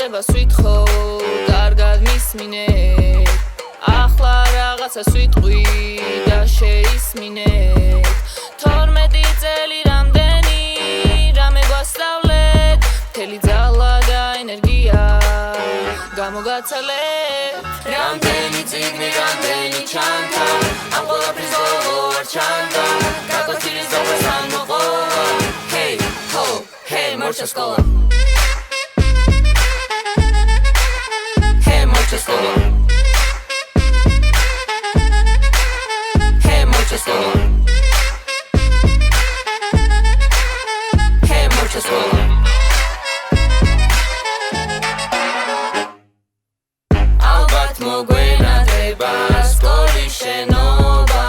ჭირებას ვითხოვ კარგად მისმინეთ ახლა რაღაცას ვიტყვი და შეისმინეთ 12 წელი რამდენი რამე გვასწავლეთ მთელი ძალა და ენერგია გამოგაცალეთ რამდენი წიგნი რამდენი ჩანთა ამ ყველაფრის ბოლო არ ჩანდა გაკვეთილის დობრას ან მოყოლა ჰეი ჰო ჰეი მორჩა სკოლა ჰეი მორჩა სკოლა ჰეი მორჩა სკოლა ჰეი მორჩა სკოლა მოგვენადება სკოლის შენობა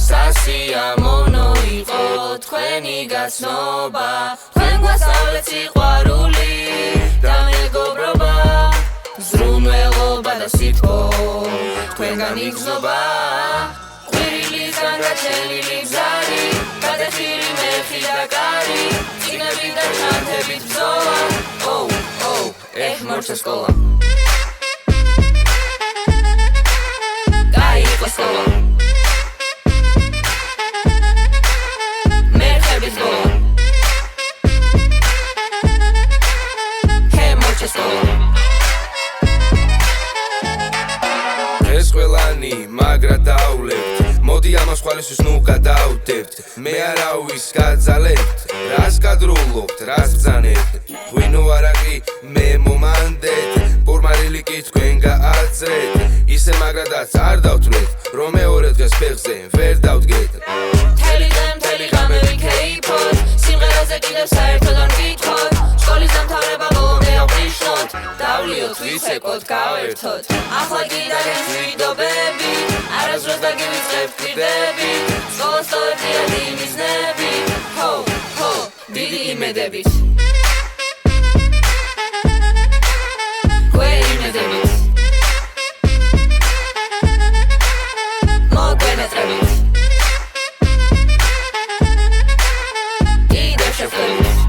სასიამოვნო იყო თქვენი გაცნობა თქვენ გვასწავლეთ სიყვარული და მეგობრობა ზრუნველობა და სითბო თქვენგან იგრძნობა ყვირილისგან გაჩენილი ბზარი გადახირი მეხი და კარი წიგნები და ჩანთებით ბრძოლა მორჩა სკოლა Solo. Mercedes Solo. Hey, mucho solo. Es ყველანი მაგრა დავლებთ მოდი ამას ხვალისთვის ნუ გადავდებთ მე არავის გაძალებთ რას გადრულობთ რას ბძანებთ ღვინო არაყი მე მომანდეთ პორმარილი კი თქვენ გააძრეთ ისე მაგრადაც არ დავთვლეთ რომ მეორე დღეს ფეხზე ვერ დავდგეთ მთელი ღამე ვიქეიფოთ სიმღერაზე კიდევ საერთოდ არ ვკითხოთ სკოლის დამთავრება ბოლომდე ავყიშოთ დავლიოთ ვიცეკოთ გავერთოთ ახლა კიდაგენ ვიდობები არასდროს დაგივიწყებთ პირდები სკოლა სწორებია იმიზნები ჰო დიდი იმედებით გვეიმედებით მოგვენატრებით კიდევ შევხვდებით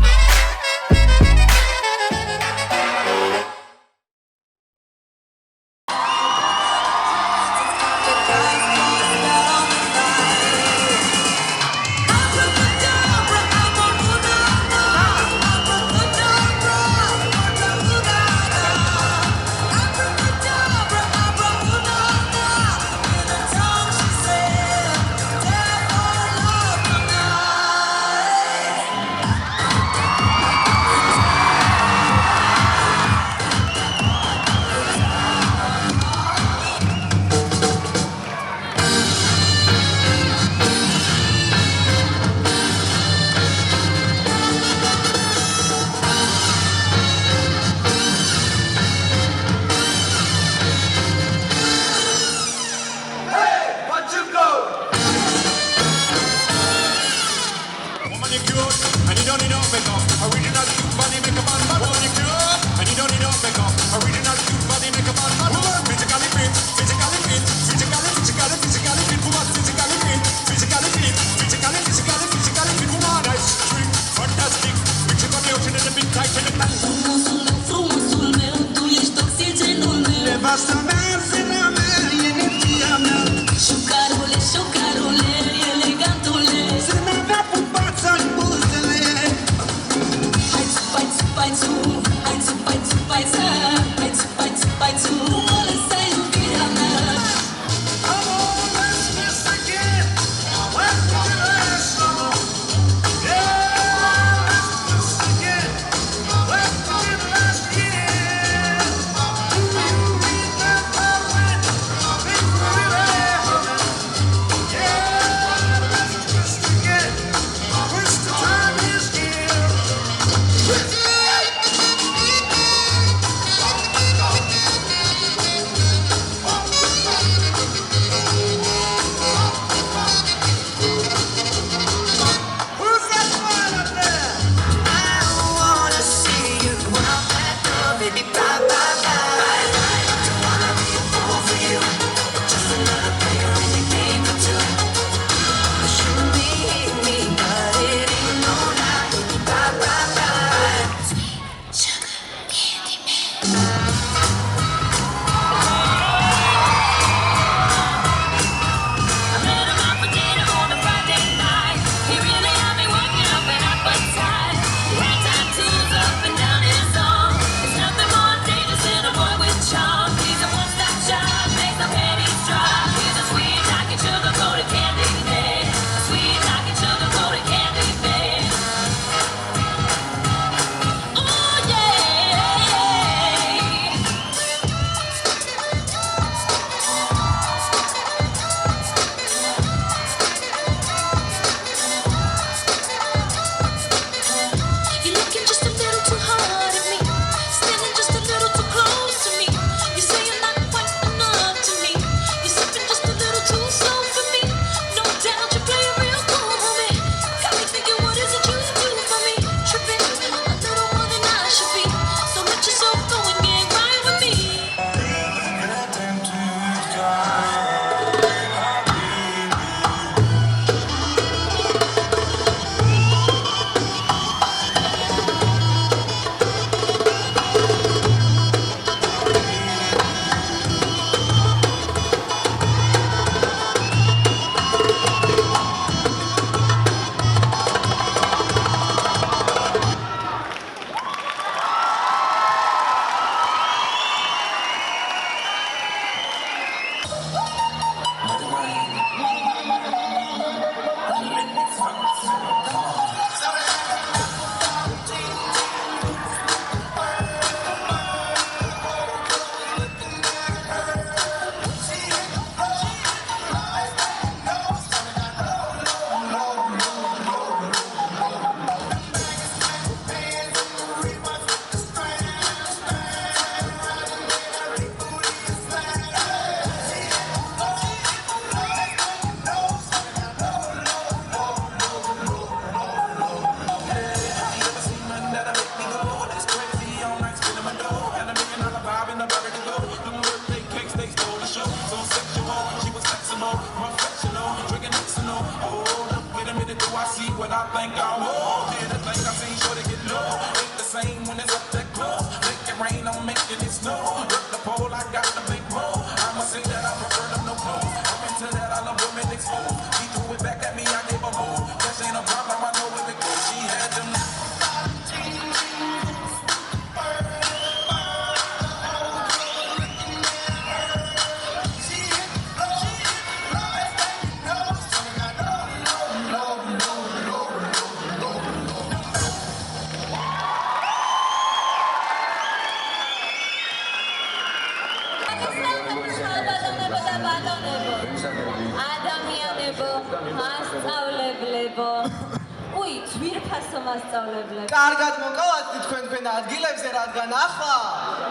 კარგად მოკავთ თქვენ ადგილებზე, რადგან ახლა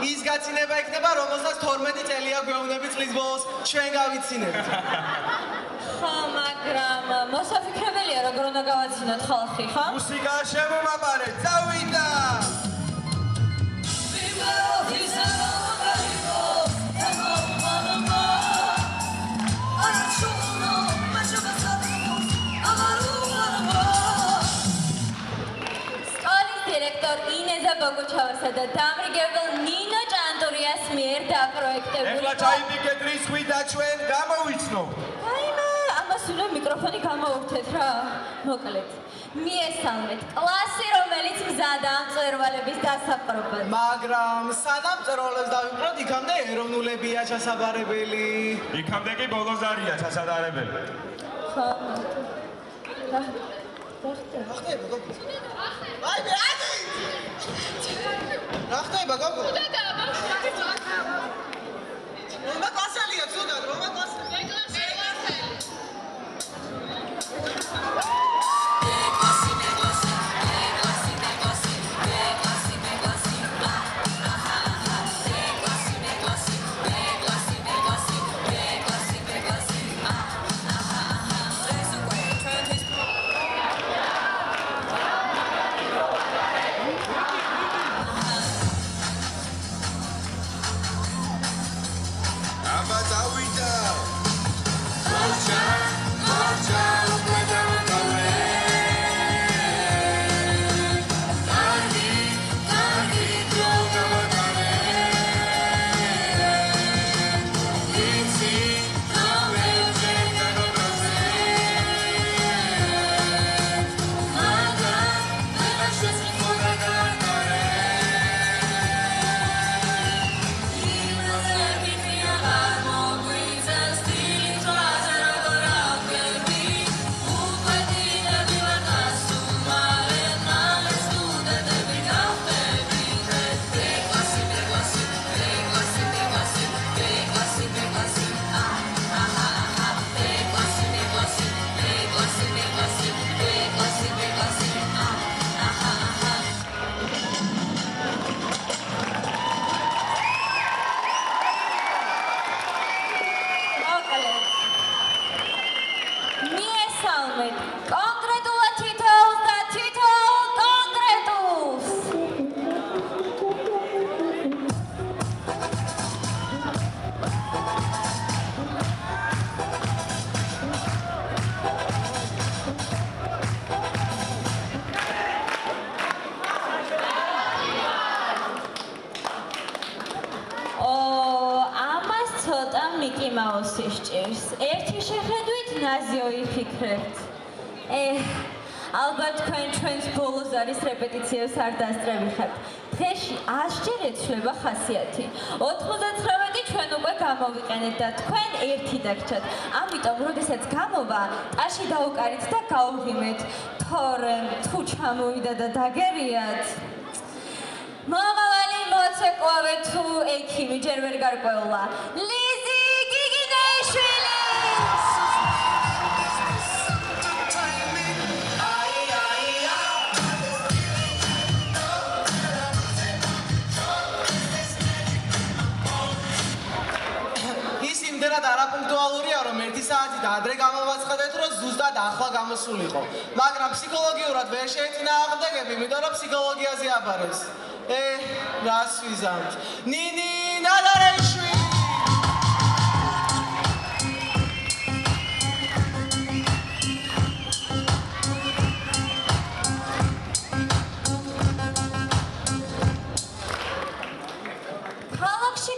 ის გაცინება იქნება, რომელსაც 12 წელია გვეუბნებით წლის ბოლოს, ჩვენ გავიცინებთ. ხო, მაგრამ მოსაფიქრებელია, როგორ უნდა გავაცინოთ ხალხი, ხო? მუსიკა შემომაბარეთ, წავიდა! ინეზა ბოგოჩავასა და დამრიგებელ ნინო ჭანტურიას მიერ დაპროექტებული. ეხლა ჩაიდიქეთ რისხვი და ჩვენ გამოვიცნობთ. აიმა, ამას უნდა მიკროფონი გამოვურთეთ რა. მოკლედ, მიესალმეთ კლასი, რომელიც მზადაა მწვერვალების დასაპყრობად. მაგრამ სანამ მწვერვალებს დავიპყროთ, იქამდე ეროვნულებია ჩასაბარებელი. იქამდე კი ბოლოს არია ჩასადარებელი. ხო. რა ხდება გოგო? აი მე ადი! რა ხდება გოგო? რომა კლასელია ცუდად, რომა კლასელი? მიკი მაუსის ჭირს. ერთი შეხედვით ნაზიო იფიქრებთ. ალბათ თქვენ ჩვენს ბოლოს არის რეპეტიციებს არ დასწრებიხებთ. დღეში 100-ჯერ ეცვლება ხასიათი. 99 ჩვენ უკვე გამოვიყენეთ და თქვენ ერთი დაგჭათ. ამიტომ, როდესაც გამოვა, ტაში დაუკარით და გაუღიმეთ. თორემ თუ ჩამოვიდა და დაგერიათ. მომავალი მოცეკვავე თუ ექიმი ჯერ ვერ გარკვეულა. ლიზი გიგინეიშვილი! იმდენად არაპუნქტუალურია, რომ 1 საათი და ადრე გამოვაცხადეთ, რომ ზუსტად ახლა გამოსულიყო. მაგრამ ფსიქოლოგიურად ვერ შეეწინააღმდეგები, იმიტომ რომ ფსიქოლოგიაზე აბარებს. რას ვიზამთ? ნინი ნადარეიშვილი!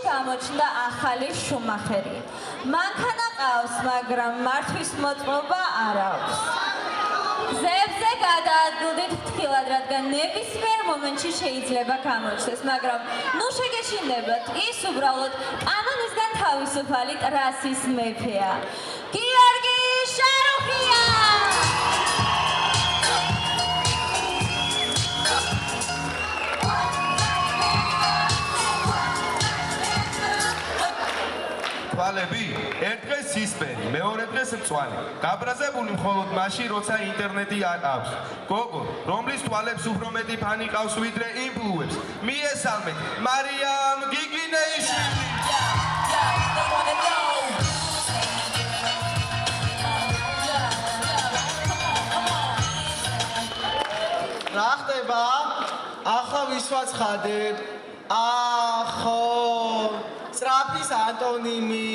გამოჩნდა ახალი შუმახერი. მანქანა ყავს, მაგრამ მართვის მოწმობა არ აქვს. გზებზე გადაადგილდით ფრთხილად, რადგან ნებისმიერ მომენტში შეიძლება გამოჩნდეს, მაგრამ ნუ შეგეშინდებათ, ის უბრალოდ კანონისგან თავისუფალი ტრასის მეფეა. გიორგი შარუხია! თვალები ერთ დღეს სისპერი, მეორე დღეს მწვანე. გაბრაზებული მხოლოდ მაშინ, როცა ინტერნეტი არ აქვს. გოგო, რომლის თვალებს უფრო მეტი ფანი ყავს ვიდრე იმპლუებს. მიესალმეთ, მარიამ გიგინეიშვილი. რა ხდება? ახლა ვისვაცხადებ. ახო სწრაფის ანტონიმი,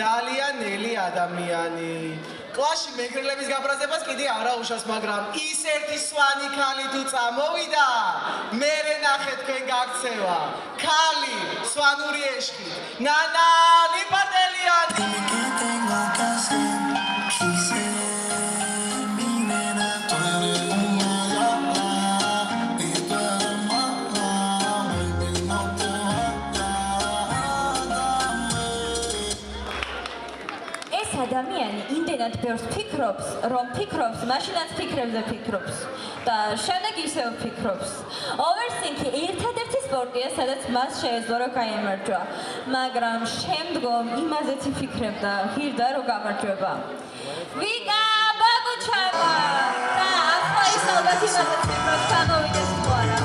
ძალიან ნელი ადამიანი. კლასში მეგრელების გაბრაზებას კიდე არ აუშავს, მაგრამ ის ერთი სვანი ქალი თუ წამოვიდა, მერე ნახეთ თქვენ გაქცევა. ქალი, სვანური ეშხი, ნანა ლიპარტელიანი. ადამიანი იმდენად ბევრს ფიქრობს, რომ ფიქრობს, მაშინაც ფიქრებზე ფიქრობს და შემდეგ ისევ ფიქრობს. Overthinking ერთადერთი სპორტია, სადაც მას შეეძლო რომ გაიმარჯვა, მაგრამ შემდგომ იმაზეც იფიქრებდა, ღირდა რომ გამარჯვება. ვიკა ბაგუჩავა და ახლა ის ალბათ იმაზეც ფიქრობს, გამოვიდეს თუ არა.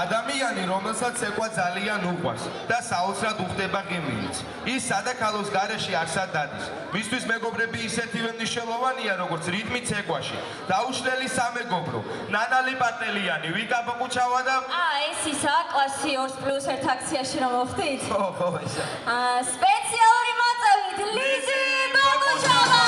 ადამიანი, რომელსაც ცეკვა ძალიან უყვარს და საოცრად უხდება ღიმილიც. ის სადაქალოს გარეშე არსად დადის. მისთვის მეგობრები ისეთივე მნიშვნელოვანია, როგორც რიტმი ცეკვაში. დაუშლელი სამეგობრო, ნანა ლიპარტელიანი, ვიკა ბაკუჩავა და ეს ისაა კლასი 2+1 აქციაში რომ მოხდით? ხო, ესა. სპეციალური მოწვევით ლიზი ბაკუჩავა!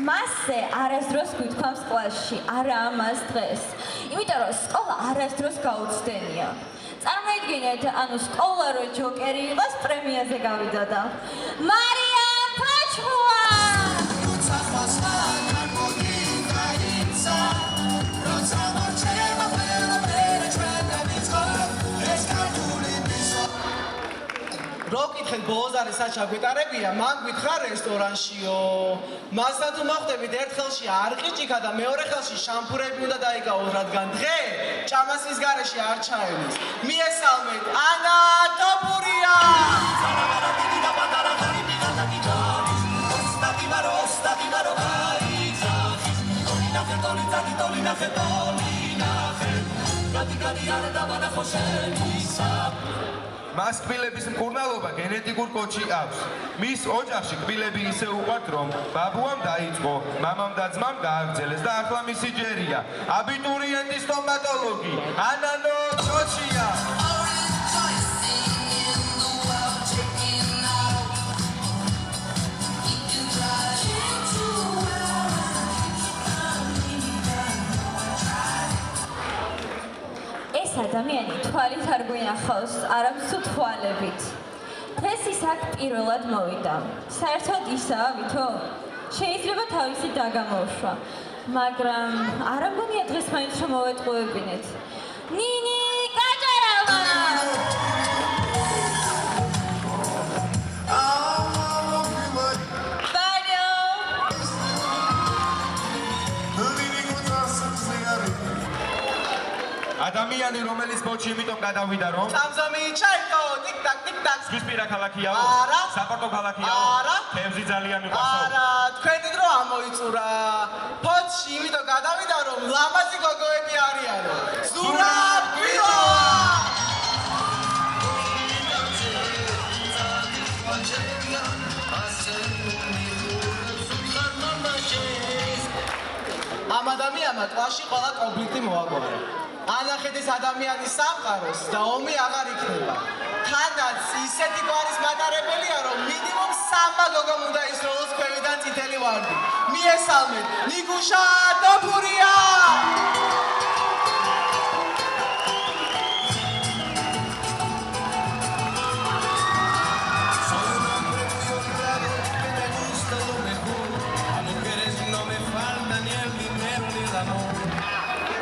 მასზე არასდროს გვითქვამს კლასში, არა ამას დღეს. იმიტომ რომ სკოლა არასდროს გაუცდენია. წარმოიდგინეთ, ანუ სკოლა რო ჯოკერი იყოს, პრემიაზე გავიდოდა. მარიამ ფაჩხუა! რო კითხეთ ბოლოს არის საჩა გვეტარებია, მან გითხრა რესტორანშიო. მასთან თუ მოხვდებით, ერთ ხელში არყიჭიქა და მეორე ხელში შამპურები უნდა დაიკავოთ, რადგან დღე ჭამასის გარეშე არ ჩაენის. მიესალმეთ, ანა ტოპურია! მას კბილების მკურნალობა გენეტიკურ კოდში აქვს. მის ოჯახში კბილები ისე უყვართ, რომ ბაბუამ დაიწყო, მამამ და ძმამ გააგრძელეს და ახლა მისი ჯერია. აბიტურიენტი სტომატოლოგი ანანო ჩოჩია. ადამიანი თვალით არ გვინახავს, არამსუ თვალებით. დღეს ის აქ პირველად მოვიდა. საერთოდ ისაა, ვითო? შეიძლება თავისი დაგამოვშვა, მაგრამ არ ამგონია დღეს მაინც რომ მოვეტყუებინეთ. ნინი, გაჭერავა! ადამიანი რომელიც ბოჩი იმიტომ გადავიდა რომ სამზომი ჩაიტო ტიკ-ტაკ ტიკ-ტაკ ზღვისპირა ქალაქიაო? არა. საპორტო ქალაქიაო? არა. თევზი ძალიან მიყვარსო? არა, თქვენი დრო ამოიწურა. ფოთში იმიტომ გადავიდა რომ ლამაზი გოგოები არიანო. ზურაბ-გვილა! ამ ადამიანმა კლასში ყველა კონფლიქტი მოაგვარა. ანახედეს ადამიანის სამყაროს და ომი აღარ იქნება. თანაც ისეთი გვარის მატარებელია, რომ მინიმუმ 3 გოგომ უნდა ისროლოს ქვევიდან წითელი ვარდი. მიესალმეთ, ნიგუშა დოფურია!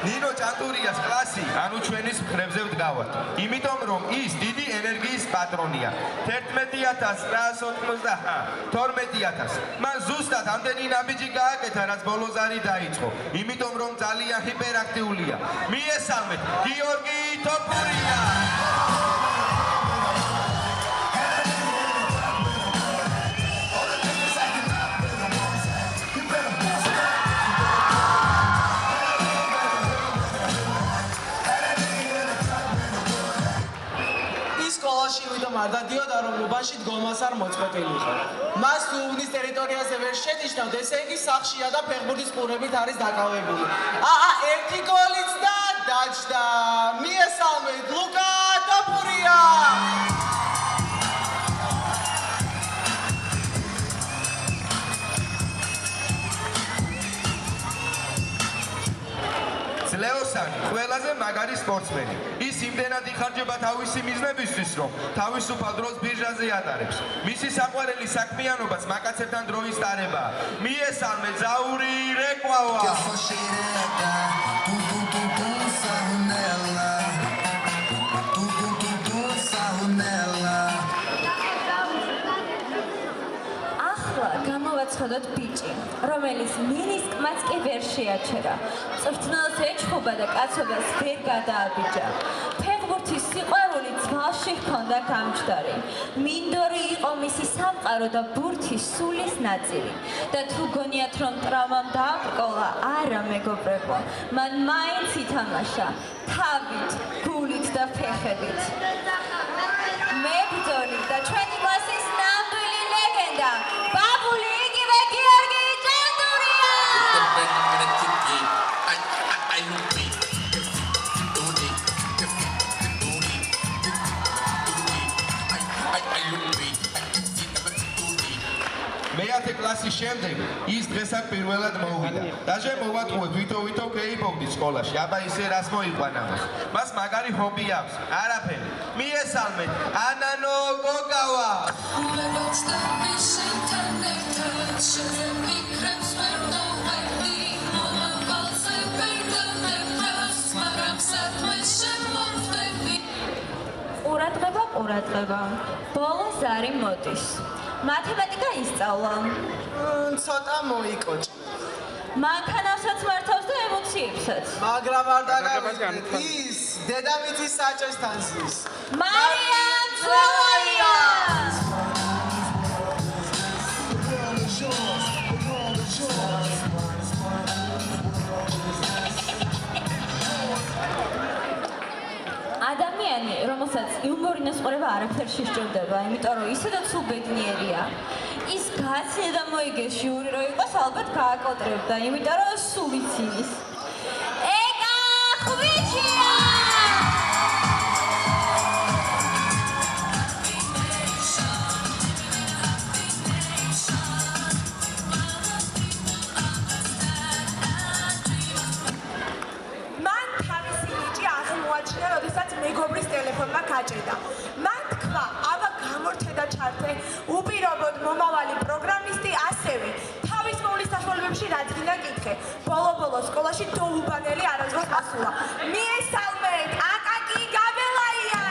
ნინო ჭანტურიას კლასი, ანუ ჩვენის მხრებზე ვდგავართ. იმიტომ რომ ის დიდი ენერგიის პატრონია. 11990, 12000. მან ზუსტად ამდენი ნაბიჯი გააკეთა, რაც ბოლოს არი დაიწყო. იმიტომ რომ ძალიან ჰიპერაქტიულია. მიესალმეთ, გიორგი თოფურია! არ დადიოდა რომ უბანში დგომას არ მოწყვეტილიყო. მას უვნის ტერიტორიაზე ვერ შენიშნავთ, ესე იგი სახლშია და ფეხბურთის ყურებით არის დაკავებული. ერთი გოლიც და დაჯდა. მიესალმეთ, ლუკა დოფურია! ლეოსანი ყველაზე მაგარი სპორტსმენი. ის იმდენად იხარჯება თავისი მიზნებისთვის, რომ თავისუფალ დროს ბირჟაზე ატარებს. მისი საყვარელი საქმიანობაც მაკაცებთან დროის ტარებაა. მიესალმე ზაური რეკვავა. გამოვაცხადოთ ბიჭი, რომელიც მინისკმაც კი ვერ შეაჩერა. წვრთნელს ეჩხუბა და კაცობას ვერ გადააბიჯა. ფეხბურთის სიყვარული ძვალში ჰქონდა გამჯდარი. მინდორი იყო მისი სამყარო და ბურთის სულის ნაწილი. და თუ გონიათ რომ ტრავმამ დააბრკოლა, არა მეგობრებო, მან მაინც ითამაშა თავით, გულით და ფეხებით. მებრძოლი და ჩვენი კლასის ნამდვილი ლეგენდა ბაბული იგივე გიორგი ჭანტურია! მეათე კლასის შემდეგ ის დღეს აქ პირველად მოვიდა. დაჟე მოვატყუეთ ვითო კეიპოვდი სკოლაში. აბა ისე რას მოიყვანა მას? მას მაგარი ჰობი აქვს. არაფერი. მიესალმეთ, ანანო გოგავა. ყურადღება. ბოლოს არი მოდის. მათემატიკა ისწავლა. ცოტა მოიკოჭ. მანქანასაც მართავს და ემოციებსაც. მაგრამ არ დაგავიწყდეთ, ის დედამიწის საჭესთან ზის. მარიამ ძველაია! ადამიანი, რომელსაც რომელსაც იუმორინოს ყურება არაფერ შეჭირდება, იმიტომ რომ ისედაც სულ ბედნიერია. ის გაცნე და მოიგეს ჟიური რო იყოს, ალბათ გააკოტრებდა, იმიტომ რომ სულ იცის. ეკა ხვიჩია! მეგობრის ტელეფონმა გაჭედა. მან თქვა, აბა გამორთე და ჩართე უპირობოდ მომავალი პროგრამისტი ასევე თავის მოვლის საშუალებებში რაც გინდა კითხე. ბოლო სკოლაში დაუბანელი არასდროს ასულა. მიესალმეთ, აკაკი გაბელაია!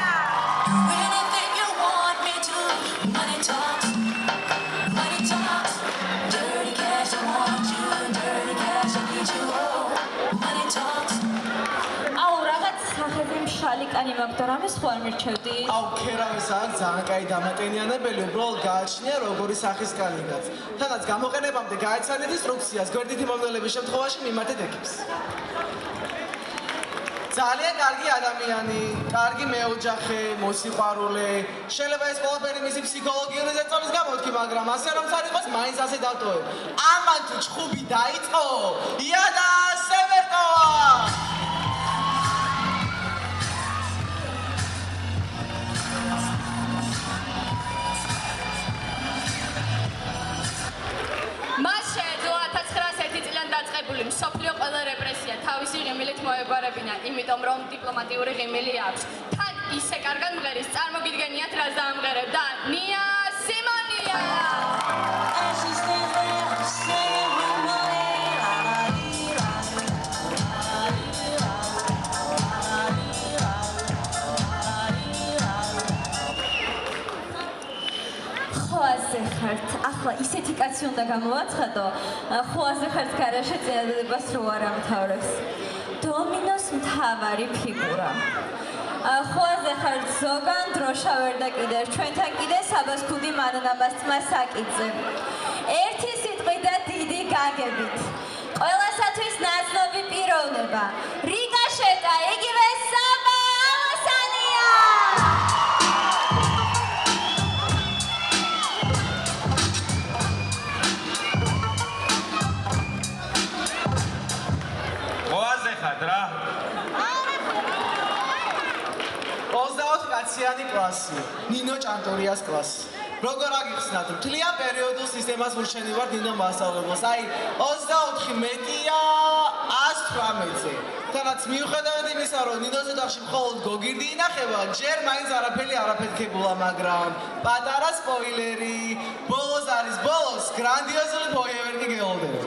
შალიკანი მაქვს და რამე სხვა არ მირჩევდი? აუ ქერავის აქვს ძალიან კაი დამატენიანებელი, უბრალოდ გააჩნია როგორი სახის კანი გაქვს. თანაც გამოყენებამდე გაეცანეთ ინსტრუქციას, გვერდითი მომნელების შემთხვევაში მიმართეთ ექიმს. ძალიან კარგი ადამიანი, კარგი მეოჯახე, მოსიყვარულე. შეიძლება ეს ყველაფერი მისი ფსიქოლოგიური ზეწოლის გამოვთქი, მაგრამ ასე რომ არ იყოს, მაინც ასე დავტოვებ. ამან თუ ჩხუბი დაიწყო, იადა სევერტოა! მსოფლიო ყველა რეპრესია თავისი ღიმილით მოეგვარებინა, იმიტომ რომ დიპლომატიური ღიმილი აქვს. თან ისე კარგად მღერის, წარმოგიდგენიათ რას დაამღერებდა? ნია სიმონია! ახლა ისეთი კაცი უნდა გამოვაცხადო, ხოაზე ხართ გარაშე წინადადებას რო არ ამთავრებს. დომინოს მთავარი ფიგურა. ხოაზე ხართ ზოგან დროშა ვერ დაკიდერ, ჩვენთან კიდე საბას ქუდი მანანამას თმა საკიძე. ერთი სიტყვით და დიდი გაგებით. ყველასათვის ნაცნობი პიროვნება. რიკაშეტა, იგივე საბა ამასანია! რა 24 კაციანი კლასი, ნინო ჭანტურიას კლასი. როგორ აგიხსნათ, მთლიან პერიოდულ სისტემას ვურჩენი ვარ ნინო მასწავლებელს. აი 24 მეტია 118-ზე. თანაც მიუხედავად იმისა, რომ ნინოს ოთახში მხოლოდ გოგირდი ინახება, ჯერ მაინც არაფერი არაფეთქებულა, მაგრამ პატარა სპოილერი, ბოლოს არის ბოლოს, გრანდიოზული ფოიევერკი გეოლდება.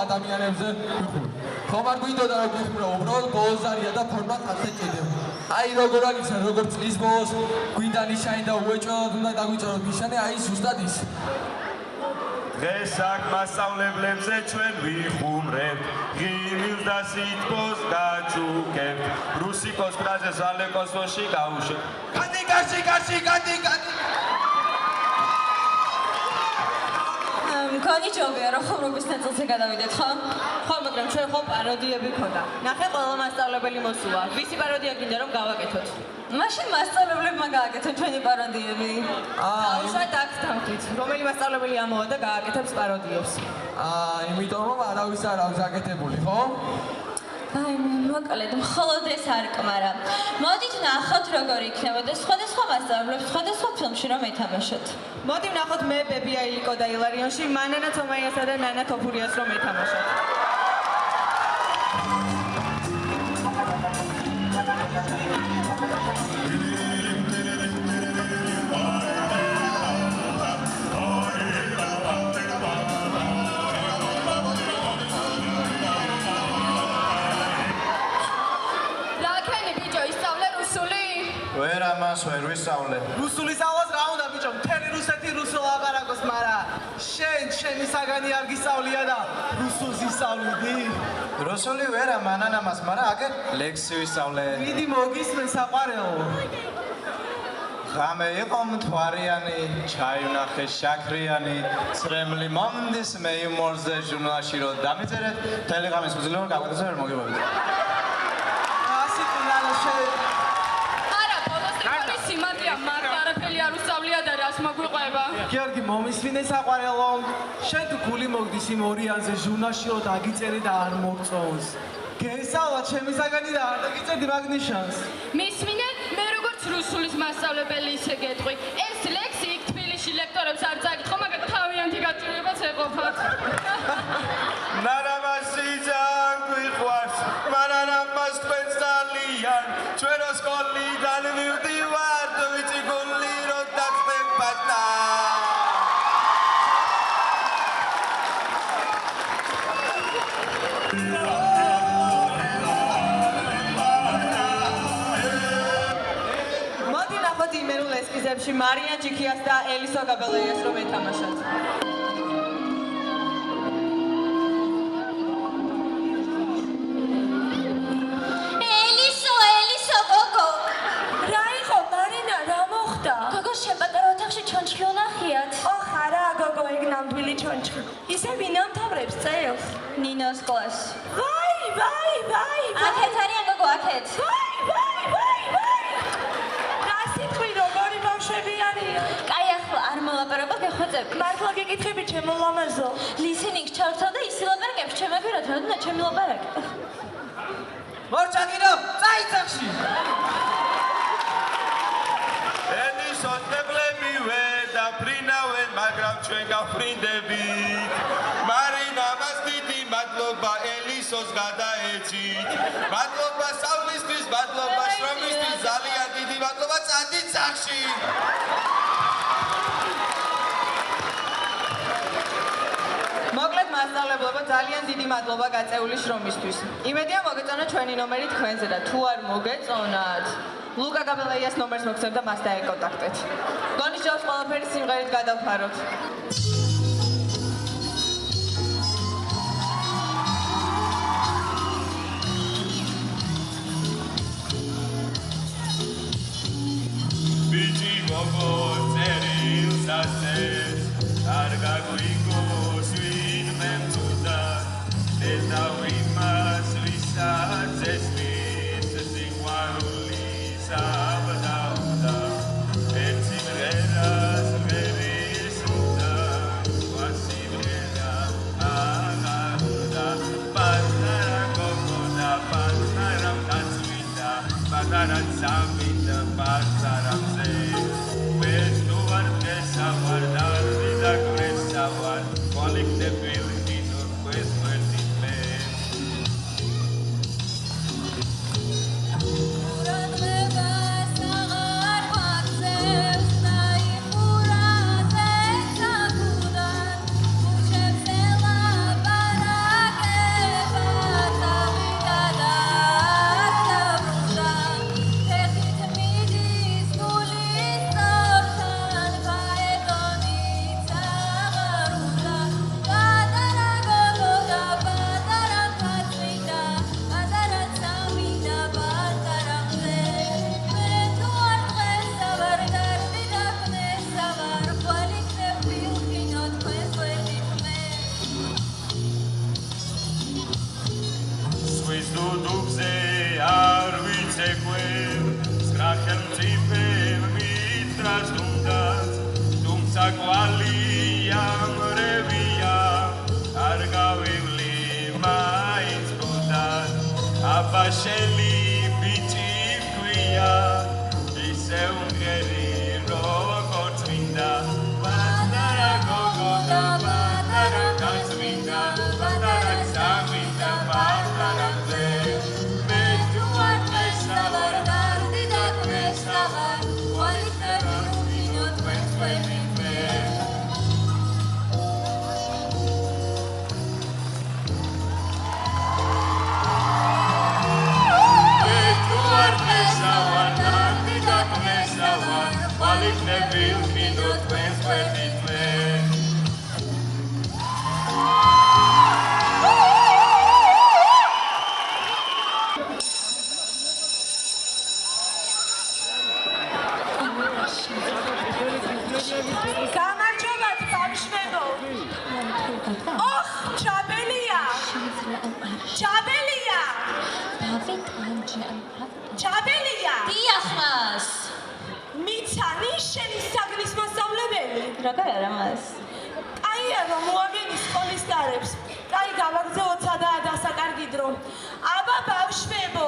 ადამიანებზე ვიხურ. ხომ არ გვინდოდა რომ გვიხმურო, უბრალოდ ბოლოს არია და ფორმა ხალხზე ჭედებ. აი როგორ აგიცენ, როგორც წლის ბოლოს გვინდა ნიშანი და უეჭველად უნდა დაგვიწეროთ ნიშანი, აი ზუსტად ის. დღეს აქ მასწავლებლებზე ჩვენ ვიხუმრებთ, ღიმილს და სითბოს გაჩუქებთ, რუსიკოს ფრაზეს ალეკოსოში გავუშვებთ. გადი, გადი! გონიჭობია რომ ხუმრობის ნაწილზე გადავიდეთ, ხო? ხო, მაგრამ ჩვენ ხო პაროდიები ქონდა. ნახე ყველა მასწავლებელი მოსულა. ვისი პაროდია გინდა რომ გავაკეთოთ? მაშინ მასწავლებლებმა გააკეთეთ ჩვენი პაროდიები. უშუალოდ აქ დავთვით, რომელი მასწავლებელი ამოვა და გააკეთებს პაროდიებს. იმიტომ რომ არავის არ აქვს გაკეთებული, ხო? აი, მოკლედ, მხოლოდ ეს არ კმარა. მოდით ნახოთ როგორ იქნებოდა სხვადასხვა მასწავლებლებს სხვადასხვა ფილმში რომ ეთამაშოთ. მოდი ვნახოთ მე ბებია ილიკო და ილარიონში მანანა თომაიასა და ნანა თოფურიას რომ ეთამაშოთ. ვერ ვისწავლე. რუსული სწავლას რა უნდა ბიჭო? მთელი რუსეთი რუსულ ლაპარაკობს, მაგრამ შენი საგანი არ გისწავლია და რუსულს ისწავლიდი? რუსული ვერა მანანამას, მაგრამ აქ ლექსი ვისწავლე. დიდი მოგისმენ საყვარელო. ღამე იყო მთვარიანი, ჩაი ვნახე შაქრიანი, წრემლი მომდის მე იუმორზე ჟურნალში რომ დამიწერეთ, მთელი ღამის უძლევ გაგვეცე ვერ მოგებავით. ასე კულანა სიმადია მარკ არაფერი არ უსწავლია და რას მოგვიყვება? გიორგი მომისმინე საყვარელო. შენ თუ გული მოგდის იმ ორიანზე ჟურნალში რომ დაგიწერე და არ მოგწონს. გესალა ჩემი საგანი და არ დაგიწერდი მაგ ნიშანს. მისმინე, მე როგორც რუსულის მასწავლებელი ისე გეტყვი. ეს ლექსი იქ თბილისში ლექტორებს არ წაკითხო, მაგრამ თავიანთი გაჭირვებაც ეყოფათ. ნარამასი ძალიან გვიყვარს, მანანამას თქვენ ძალიან, ჩვენო სკოლიდან მივდივარ, ვიცი გული რომ დაგხდებათ და მოდი ნახოთ იმერულ ესკიზებში მარია ჯიქიას და ელისო გაბელოიას რომ ეთამაშოთ. ელისო გოგო. რა იყო მარინა, რა მოხდა? გოგო შენ პატარა ოთახში ჩონჩხი უნახიათ. ოხ არა გოგო, ეგ ნამდვილი ჩონჩხი. ისე ვინ ამთავრებს წელს? ნინოს კლასი. ვაი. აქეთ არიან გოგო, აქეთ. ვაი. რა სიტყვი როგორი ბავშვები არიან? კაი ახლა არ მოლაპარაკო გეხვეწები. მართლა გეკითხები ჩემო ლამაზო? ლისენინგ ჩავთავ და ისი ლაპარაკებს ჩემაგერად რადგან ჩემი ლაპარაკი. მორჩაკინო, წაიცახში. ენის ოტებლებივე და ფრინავენ, მაგრამ ჩვენ გავფრინდებით. მარინამას დიდი მადლობა ელისოს გადაეცით. მადლობა სავლისთვის, მადლობა შრომისთვის, ძალიან დიდი მადლობა წადით სახში. მოკლედ მასწავლებლებო, ძალიან დიდი მადლობა გაწეული შრომისთვის. იმედია მოგეწონა ჩვენი ნომერი თქვენზე და თუ არ მოგეწონათ, ლუკა გაბელოიას ნომერს მოგცემ და მას დაეკონტაქტეთ. გონიშნავს ყველაფერი სიმღერით გადავფაროთ. ბიჭი გოგო წერილს ასწევს, არ გაგვიგოს ვინმე მწუდა, დედავ იმას ვისაც ესმის სიყვარულის აბდაუდა, ერთ სიმღერას ღერის უნდა, სხვა სიმღერა აღარუდა, პატარა გოგო და პატარა მკაცვიდა, პატარა წამიდა პატარამზე, ვერც თუ არ დღესავარ და ვიდა გვესავარ, კოლექტებილი დიდო ყვეს ვერდით მე. ამრევია არ გავივლი მაინც გუდად აბაშელი ბიჭი ქვია ისე უმღერი როგორც მინდა პატარა გოგო და პატარა კაცმინდა პატარა სამინდა პატარა ზე მე თუ არ მესავარ გარდი და მესავარ ვაიქნები მინო თქვენ თქვენი მე თუ არ მესავარ გარდი და მესავარ ვაიქნები მინო თქვენ თქვენი მე გამარჯობათ ბავშვებო. ოხ, ჩაბელია. ჩაბელია. ჩაბელია. დიახმას. მიცანი შენი საგნის მასწავლებელი. როგორ არა მას? აია რომ მოაგენი სკოლის გარებს. კაი გავაგრძელოთ სადაა დასაკარგი დრო. აბა ბავშვებო,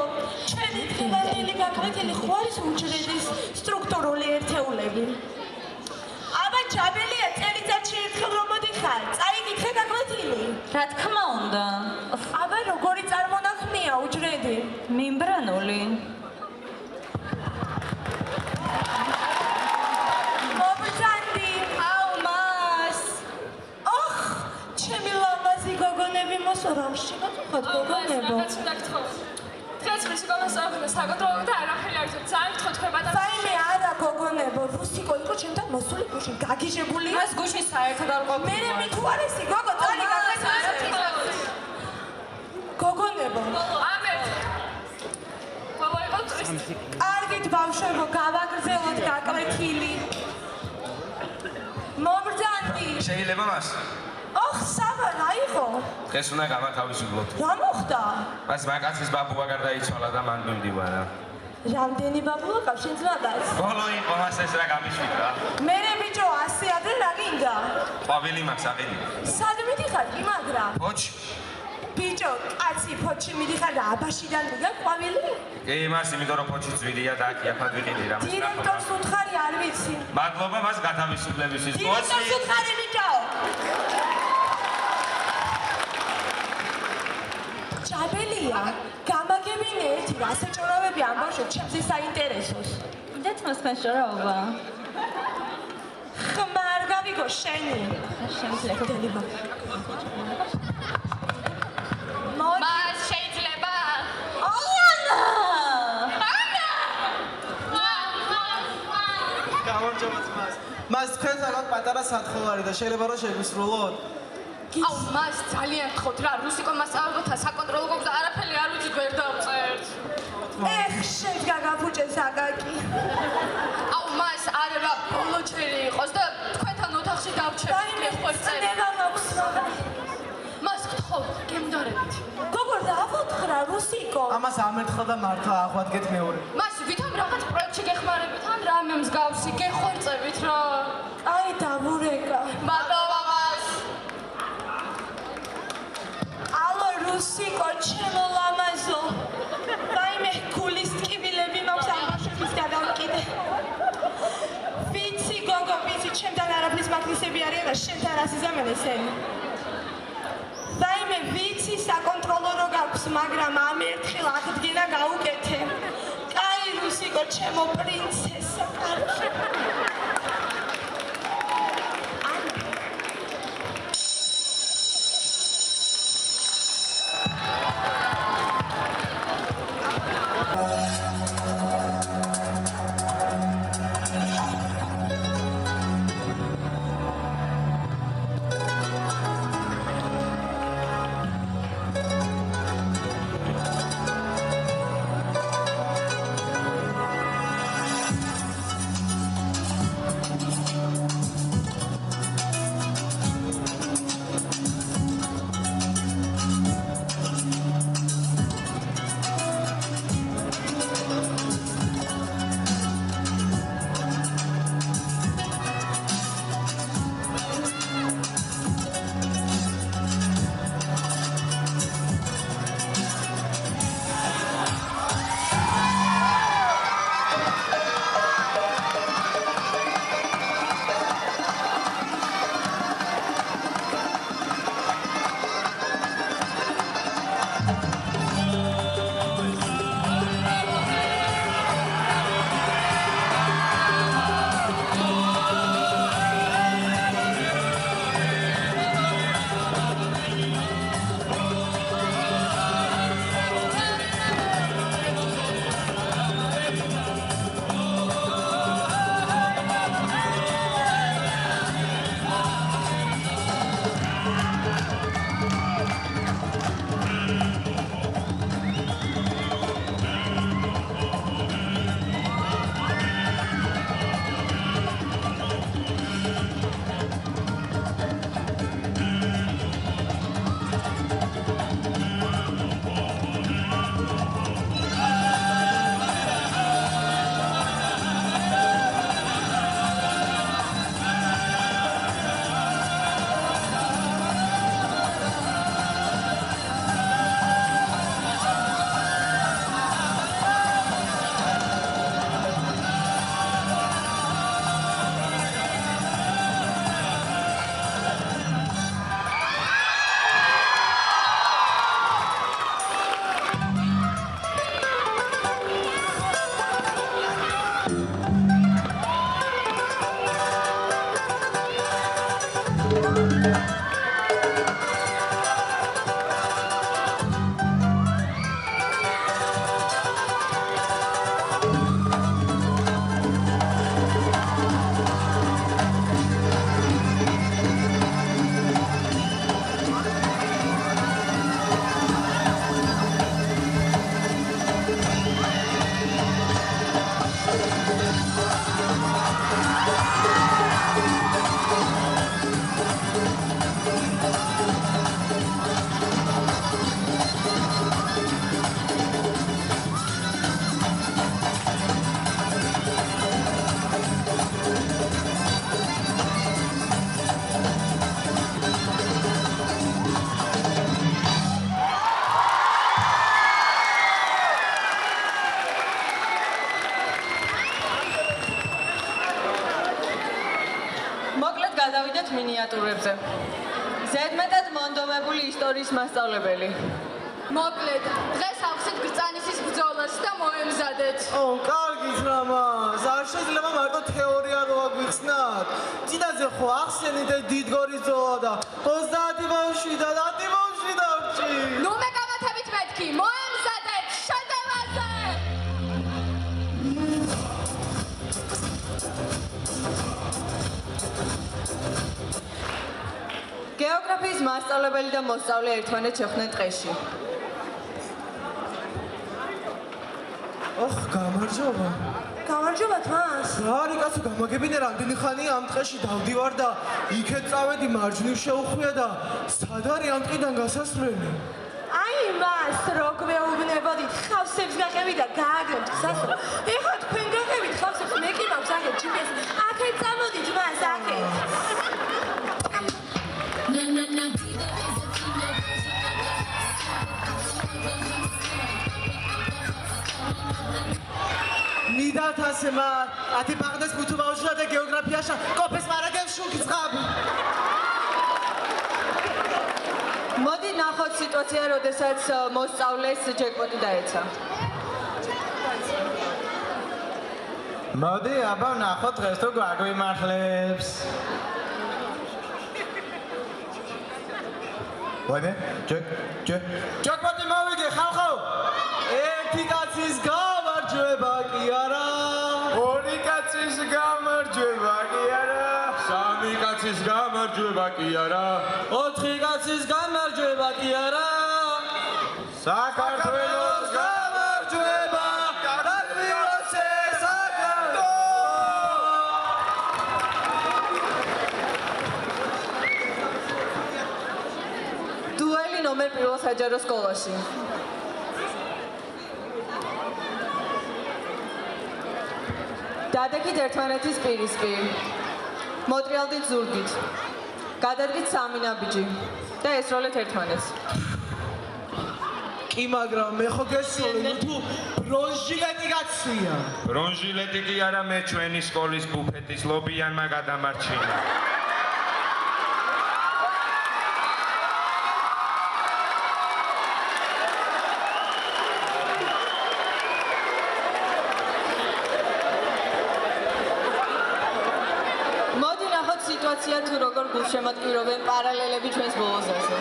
ჩვენი დღევანდელი გაკვეთილი ხوارის უჯრედის სტრუქტურული ერთეულები. აბა ჩაბელია წელიწადში ერთხელ რომ მოდიხარ, წაიკითხე გაკვეთილი. რა თქმა უნდა. აბა როგორი წარმონაქმნია უჯრედი? მიმბრანული. მობრძანდი. აუ მას ოხ, ჩემი ლამაზი გოგონები მოსურამში გათხოვოთ გოგონებო. დღეს მისი გამოსწავლებელი საკონტროლო და არაფერი არ იცით. ძალიან გთხოვთ ხებადა. საიმე არა გოგონებო, რუსიკო იყო ჩემთან მოსული გუში, გაგიჟებული. მას გუში საერთოდ არ ყოფილა. მე მით უარესი გოგო, წალი გაგვეცადე. გოგონებო. ამერ ბაბა იყო ტურისტი. კარგით ბავშვებო, გავაგრძელოთ გაკვეთილი. მობრძანდი. შეიძლება მას? ოხ, საბა რა იყო? დღეს უნდა გამათავისუფლოთ. რა მოხდა? მას მაგაცის ბაბუა გარდაიცვალა და მან მიმდივარა. რამდენი ბაბუა ყავს შენ ძმაკაც? ბოლო იყო მას ეს რა გამიშვიდრა. მერე ბიჭო, ასე ადრე რა გინდა? ყვავილი მაქვს აყიდი. სად მიდიხარ კი მაგრა? ფოჩი. ბიჭო, კაცი ფოჩი მიდიხარ და აბაშიდან მიგა ყვავილი? კი, მას იმიტომ რომ ფოჩი ძვირია და აქ იაფად ვიყიდი რა. დირექტორს უთხარი არ ვიცი. მადლობა მას გათავისუფლებისთვის. დირექტორს უთხარი ბიჭო. ჩაბელია, გამაგებინე ერთი რასაჭურავები ამბავშოთ ჩემზე საინტერესოს. დეთ მას მეშორაობა. ხმა არ გავიგო შენი. შეიძლება დელიბა. მას შეიძლება. ანა! გამარჯობათ მას. მას თქვენ საკმაოდ პატარა სათხოვარი და შეიძლება რომ შეგვისრულოთ. აუ მას ძალიან გთხოვთ რა რუსიკო მასწავლებელთა საკონტროლო გვაქვს და არაფერი არ ვიცით ვერ დავწერთ. ეხ, შენს გაგაფუჭეს აკაკი. აუ მას არა ბოლო ჩერი იყოს და თქვენთან ოთახში დავჩერდით გეხორწერ. ნება მაქვს. მას გთხოვთ გემდარებით. გოგო რა ვუთხრა რუსიკო? ამას ამერთხელ და მართლა აღვადგეთ მეორე. მას ვითომ რაღაც პროექტში გეხმარებით ან რამე მსგავსი გეხორწებით რა. აი დაბურეკა. მადლობა მას. ალო რუსიკო, ჩემო ლამაზო. ვაიმე, გულის ტკივილები მაქვს ამაშების გადავკიდე. ვიცი გოგო, ვიცი, ჩემთან არაფრის მაქნისები არიან და შენთან რას იზამენ ესენი. ვაიმე, ვიცი საკონტროლო რო გაქვს, მაგრამ ამ ერთხელ აღდგენა გაუკეთე. კაი რუსიკო, ჩემო პრინცესა, კარგი. გადავიდეთ მინიატურებზე. ზედმეტად მონდომებული ისტორიის მასწავლებელი. მოკლედ, დღეს ავხსნით გრწანისის ბრძოლას და მოემზადეთ. კარგით რამას, არ შეიძლება მარტო თეორია რო აგვიხსნათ. წინაზე ხო ახსენით დიდგორის ბრძოლა და 30 ბავშვი და 10 ბავშვი დარჩი. ნუ მე გამათებით მეთქი, მოემზადეთ შეტევაზე. გეოგრაფიის მასწავლებელი და მოსწავლე ერთმანეთს შეხვდნენ ტყეში. გამარჯობა. გამარჯობა თმას. რა არის კაცო, გამაგებინე რამდენი ხანია ამ ტყეში დავდივარ და იქეთ წავედი მარჯვნივ შეუხვია და სად არის ამ ტყიდან გასასვლელი? აი მას რო გვეუბნებოდით ხავსებს გაყევით და გააგებთ გზას. ეხლა თქვენ გაყევით ხავსებს, მე კი მაქვს აქეთ GPS. აქეთ წამოდით მას აქეთ. მიდათ ასე მარ, ათი ბაღდეს მუთუ ბავშვია და გეოგრაფიაში კოფეს მარაგებს შუქი წყაბი. მოდი ნახოთ სიტუაცია, როდესაც მოსწავლეს ჯეკპოტი დაეცა. მოდი აბა ნახოთ დღეს თუ გვაგვიმართლებს. ვაიმე, ჯეკპოტი მოვიგე ხალხო. ერთი კაცის გამარჯვება კი არა. ორი კაცის გამარჯვება კი არა. სამი კაცის გამარჯვება კი არა. 4 კაცის გამარჯვება კი არა. საქართველოს გამარჯვება დაგვიოცე საქართველო. დუელი ნომერ 1 საჯარო სკოლაში. დადექით ერთმანეთის პირისპირ. მოტრიალდით ზურგით. გადადგით სამი ნაბიჯი და ესროლეთ ერთმანეთს. კი მაგრამ მე ხო გესწოლე თუ ბრონჟილეტი გაცვია. ბრონჟილეტი კი არა, მე ჩვენი სკოლის ბუფეტის ლობიანმა გადამარჩინა. მოდი ნახოთ სიტუაცია თუ როგორ გულშემატკივრობენ პარალელები ჩვენს ბოლოზაზე.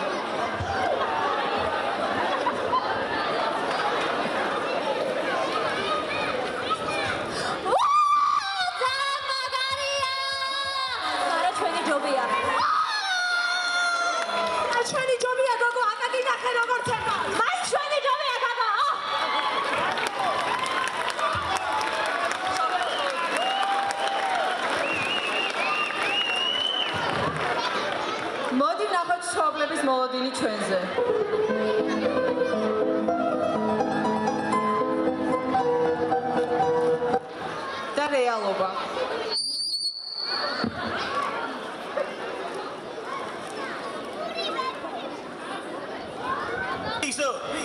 ჩვენი ჯობია გოგო, აკაკი ნახე როგორ ცემა. მაინც ჩვენი ჯობია გოგო. მოდი ნახოთ შობლების მოლოდინი ჩვენზე. და რეალობა.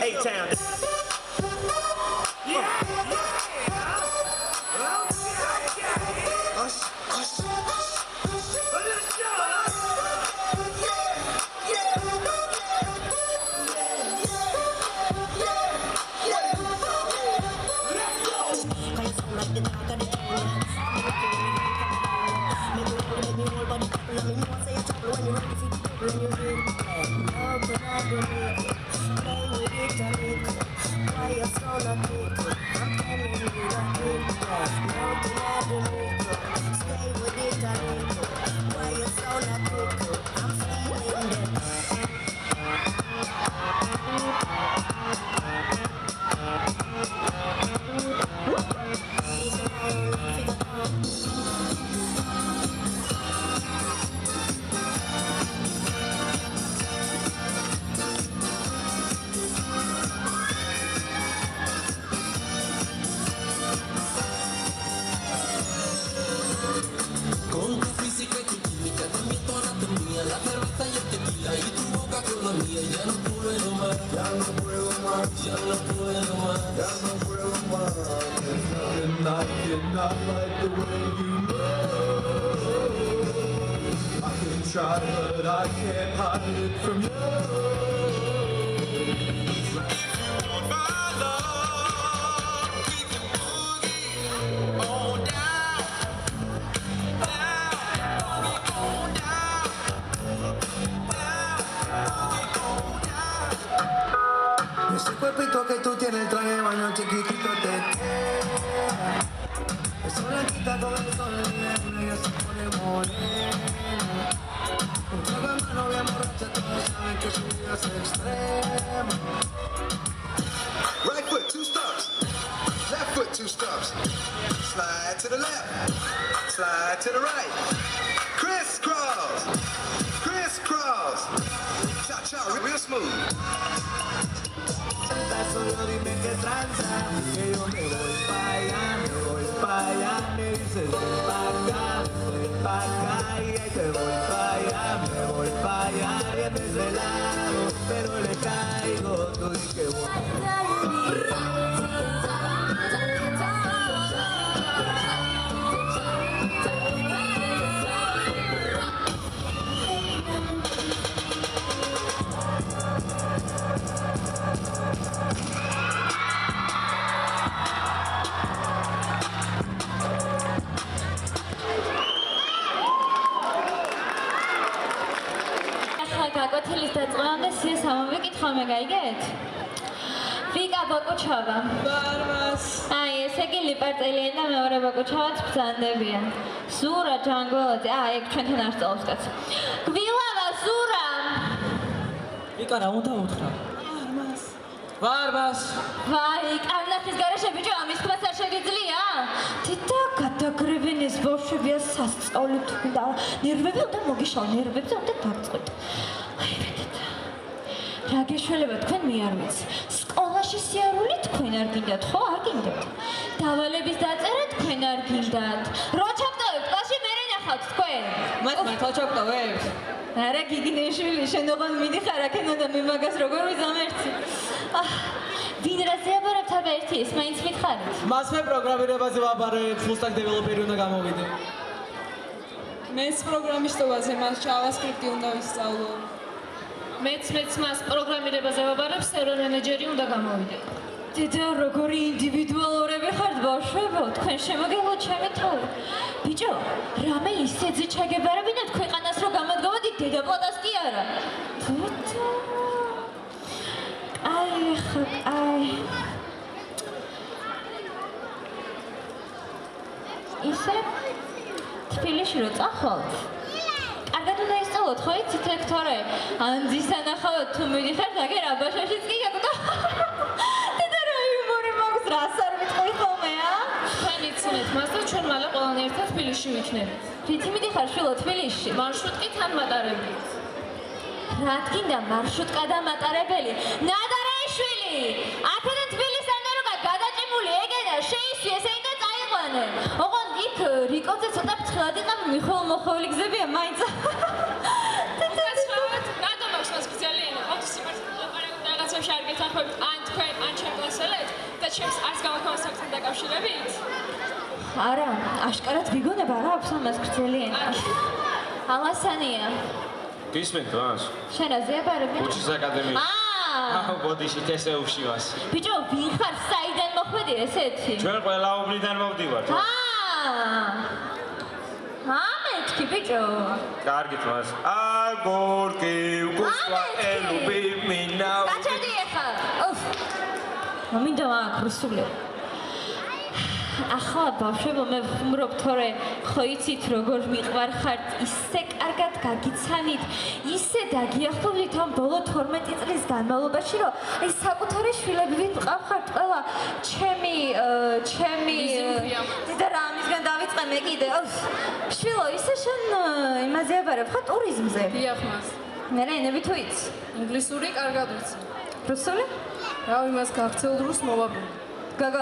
A-Town. Ese cuerpito que tú tienes, traje de baño chiquitito te queda. Eso le quita con el sol y ella se pone morena. Un trago de mano bien borracha, todos saben que su vida es extrema. Right foot, 2 stumps. Left foot, 2 stumps. Slide to the left. Slide to the right. Crisscross. Crisscross. Cha-cha, real smooth. Solo dime qué tranza, que yo me voy pa' allá, me dices ven pa' acá, y ahí te voy pa' allá, me voy pa' allá, bien desvelado, pero le caigo, tú di que გაკვეთილის დაწყებამდე სიეს ამოვიკითხო მე გაიგეთ? ვიკა ბაკუჩავა. ბარმას. აი, ესე იგი ლიპარტელიანი და მეორე ბაკუჩავაც ბრძანდებიან. ზურა ჯანგველაძე, ეგ ჩვენთან არ სწავლობს კაც. გვილავა ზურა. ვიკა რა უნდა უთხრა? ბარმას. ვაი, კარნახის გარეშე ბიჭო, ამის თქმას არ შეგიძლია? თითა გადაგრევენის ბავშვებია სასწაულით და ნერვები უნდა მოგიშალ, ნერვებზე უნდა დაგწყვეტ. აი, ვიდეთ. რა გეშველება თქვენ მე არ ვიცი. სკოლაში სიარული თქვენ არ გინდათ, ხო? არ გინდათ. დავალების დაწერა თქვენ არ გინდათ. რო ჩაგდავებთ კლასში მე ნახავთ თქვენ. მათ მართლა ჩაგდავებთ? არა გიგინეშვილი, შენ ოღონდ მიდიხარ აქედან და მე მაგას როგორ ვიზამერთი. ვინ რაზე აბარებთ აბა ერთი ის მაინც მითხარით. მას მე პროგრამირებაზე ვაბარებ, full-stack developer-ი უნდა გამოვიდე. მეც პროგრამისტობაზე მას JavaScript-ი უნდა ვისწავლო. მეც მას პროგრამირებაზე ვაბარებ, server manager-ი უნდა გამოვიდე. დედა როგორი ინდივიდუალურები ხართ ბავშვებო, თქვენ შემოგელოთ ჩემი თავი. ბიჭო, რამე ისეძე ჩაგებარებინათ ქვეყანას რომ გამოდგავდით დედაპლატას კი არა. დედა აი ხა აი ისე თბილისში რო წახვალთ კარგად უნდა ისწავლოთ ხო იცით ლექტორე ანძის ანახავთ თუ მიდიხართ აგერ აბაშაშიც კი გაკუთა დედა რა იუმორი მაქვს რას არ ვიტყვი ხოლმე თქვენ იცინეთ მას და ჩვენ მალე ყველანი ერთად თბილისში ვიქნებით რითი მიდიხარ შვილო თბილისში მარშრუტკი თან მატარებლით რა თქინდა მარშრუტკა და მატარებელი ნადარეიშვილი აქედან თბილისამდე რომ გადაჭიმული ეგენა შეისვიეს ეგ და წაიყვანე ოღონდ იქ რიკოძე ცოტა ფრთხილად იყავი მიხოელ მოხოველი გზებია მაინც რატომ აქვს მას გრძელიანი ყოველთვის სიმართლე ლაპარაკობ და რაღაცებში არ გეთანხმებით ან თქვენ ან ჩემ კლასელეთ და ჩემს არც გამაქვეყნებელ საქმესთან დაკავშირებით არა აშკარად ვიგონება რა აქვს ამას გრძელიანი ალასანია გისმენთ მას? შენ რაზე აბარები? კუჩის აკადემიაში. ბოდიში თესეუში ვას. ბიჭო, ვინ ხარ? საიდან მოხვედი ესეთი? ჩვენ ყველა უბნიდან მოვდივართ. ამე მეთქი ბიჭო. კარგით მას. აგორკი უკუსვა ელუბი მინა. გაჩერდი ახლა. მინდა მაგ რუსული. ახლა ბავშვებო მე ვხმრობ თორე ხო იცით როგორ მიყვარხართ ისე კარგად გაგიცანით ისე დაგიახლოვდით ამ ბოლო 12 წლის განმავლობაში რომ აი საკუთარი შვილები ვინ მყავხართ ყველა ჩემი და რა ამისგან დავიწყე მე კიდე შვილო ისე შენ იმაზე აბარებ ხა ტურიზმზე დიახ მას მე ენები თუ იცი ინგლისური კარგად ვიცი რუსული რა იმას გაქცეულ რუს მოვაბუნ გაგო,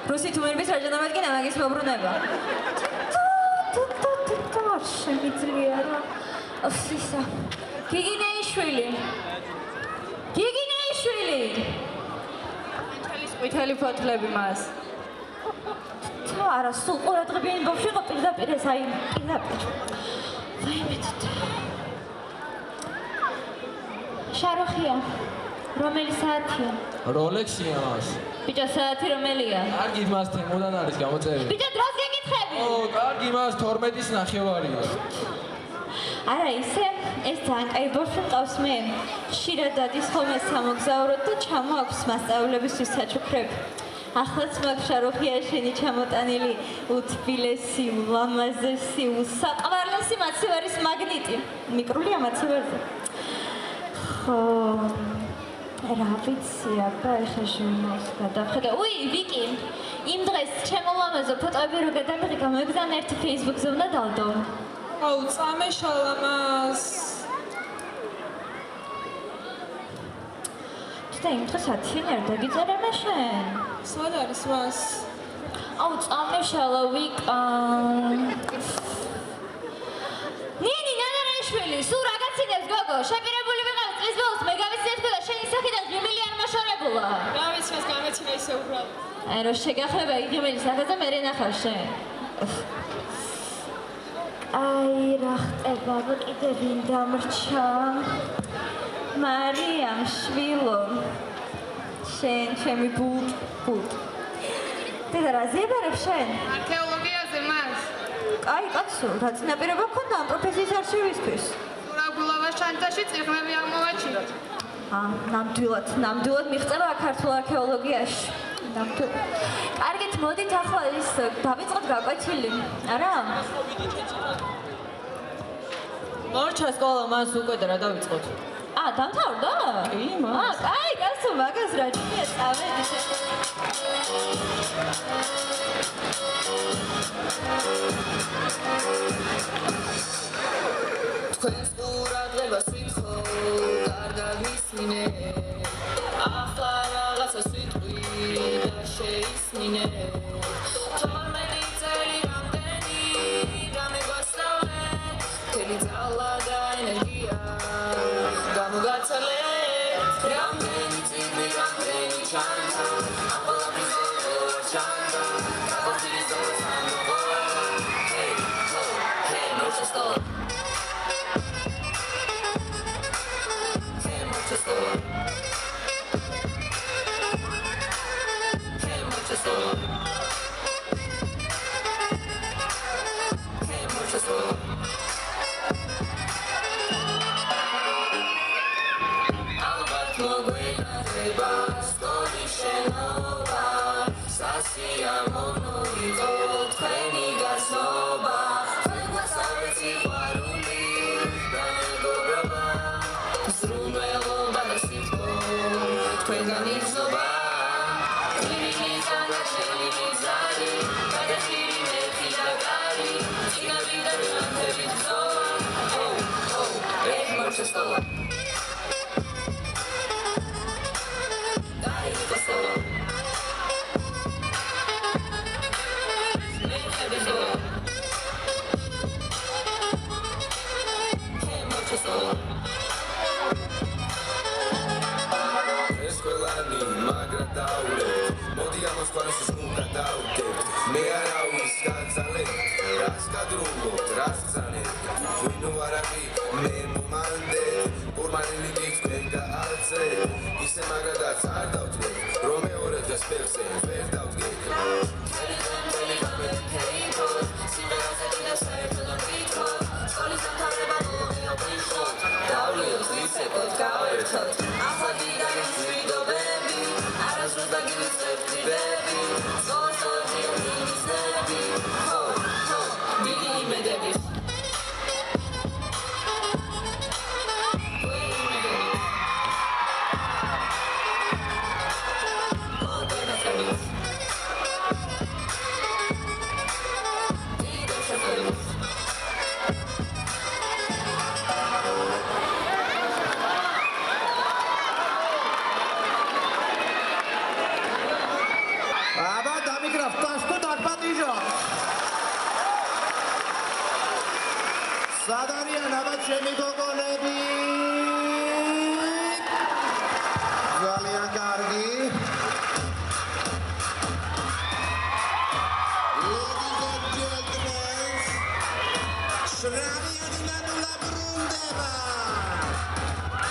რუსით უმერბის რაჯანამად კი ნამაგის მობრუნება. შემიძლია რა. ოსისა. გიგინეიშვილი. ყვითელი ფოთლები მას. თუ არა, სულ ყურადღებიანი ბავშვი იყო პირდაპირ ეს აი პირდაპირ. ვაიმე თეთა. შაროხია. რომელი საათია? როლექსია მას. ბიჭო, საათი რომელია? კარგი მას თემოდან არის გამოწერილი. ბიჭო, დროს გეკითხები. კარგი მას 12-ის ნახევარია. არა, ისე ეს ძალიან კაი ბავშვი მყავს მე. ხშირად დადის ხოლმე სამოგზაუროდ და ჩამოაქვს მასწავლებისთვის საჩუქრები. ახლაც მაგ შაროხია შენი ჩამოტანილი უთბილესი, ულამაზესი, უსაყვარლესი მაცივარის მაგნიტი. მიკრულია მაცივარზე. ხო რა ვიცი, აბა ეხა ჟურნალს გადავხედე. უი, ვიკი, იმ დღეს ჩემო ლამაზო ფოტოები რო გადამიღე, გამოგზავნა ერთი Facebook-ზე უნდა დავდო. აუ, წამეშალა მას. და იმ დღეს 10-იანი არ დაგიწერე მე შენ? სად არის მას? აუ, წამეშალა ვიკა. ნინი, ნანარაიშვილი, სულ რა გაცინებს გოგო? შეპირებული ვიყავ წლის ბოლოს, მე გავიცინეთ და შენი სახიდან ღიმილი არ მოშორებულა. რა ვიცი, მას გამეცინე ისე უბრალოდ. აი, რო შეგახება იქ ღიმილის სახეზე, მე ნახავ შენ. აი, რა ხტება, კიდე ვინ დამრჩა? მარიამ შვილო. შენ, ჩემი ბუტ. დედა, რა ზიებარებ შენ? არქეოლოგიაზე მას. აი, კაცო, რა წინაპირება გქონდა ამ პროფესიის არჩევისთვის? სურაგულოვას ჩანთაში წიღმები აღმოვაჩინოთ. ნამდვილად მიღწევა ქართულ არქეოლოგიაში. ნამდვილად. კარგით, მოდით ახლა ის დავიწყოთ გაკვეთილი. არა? მორჩა სკოლა მას უკვე და რა დავიწყოთ? დამთავრდა? კი, მას. კაი, კაცო, მაგას რა ჭირია წავედი. თქვენს ყურადღებას ვითხოვ, კარგად ისმინე. ახლა რაღაცას ვიტყვი და შეისმინე. 12 წელი რამდენი რამე გვასწავლე, მთელი ძალა და ენერგია გამოგაცალე. რამდენი წიგნი, რამდენი ჩანთა, ამ ყველაფრის ბოლო ჩანდა, გაყოფილის დონეს ამოყვა. ჰეი, მორჩა სკოლა.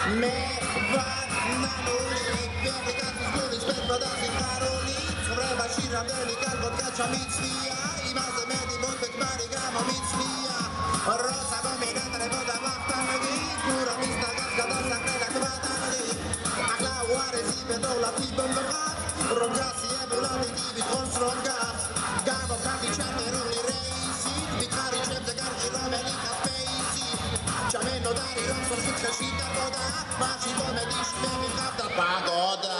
მე ვარ ნამული ვერიტაცის გულის პეტროდასის კარული ცხოვრებაში რამდენი კარგოდ გაჩამიცვია იმაზე მეტი ბოლბეთ მარი გამომიცვია როცა მომენატრებოდა ვახტანგი გურამის ნაგას გადასაკრედა ქვატანგი ახლა უარესი ბედოლა თიბომღა რომ გასიებულადი გიბის ხონს რომ გას გამოგანდი ჩამერული რეისი ვიქარი ჩემზე გარში რომელიც ასპეისი ჩამენოდარი რომ სოხეთში დაბოდა მაშინ მომედიში მე ვიღავდა პაგოდა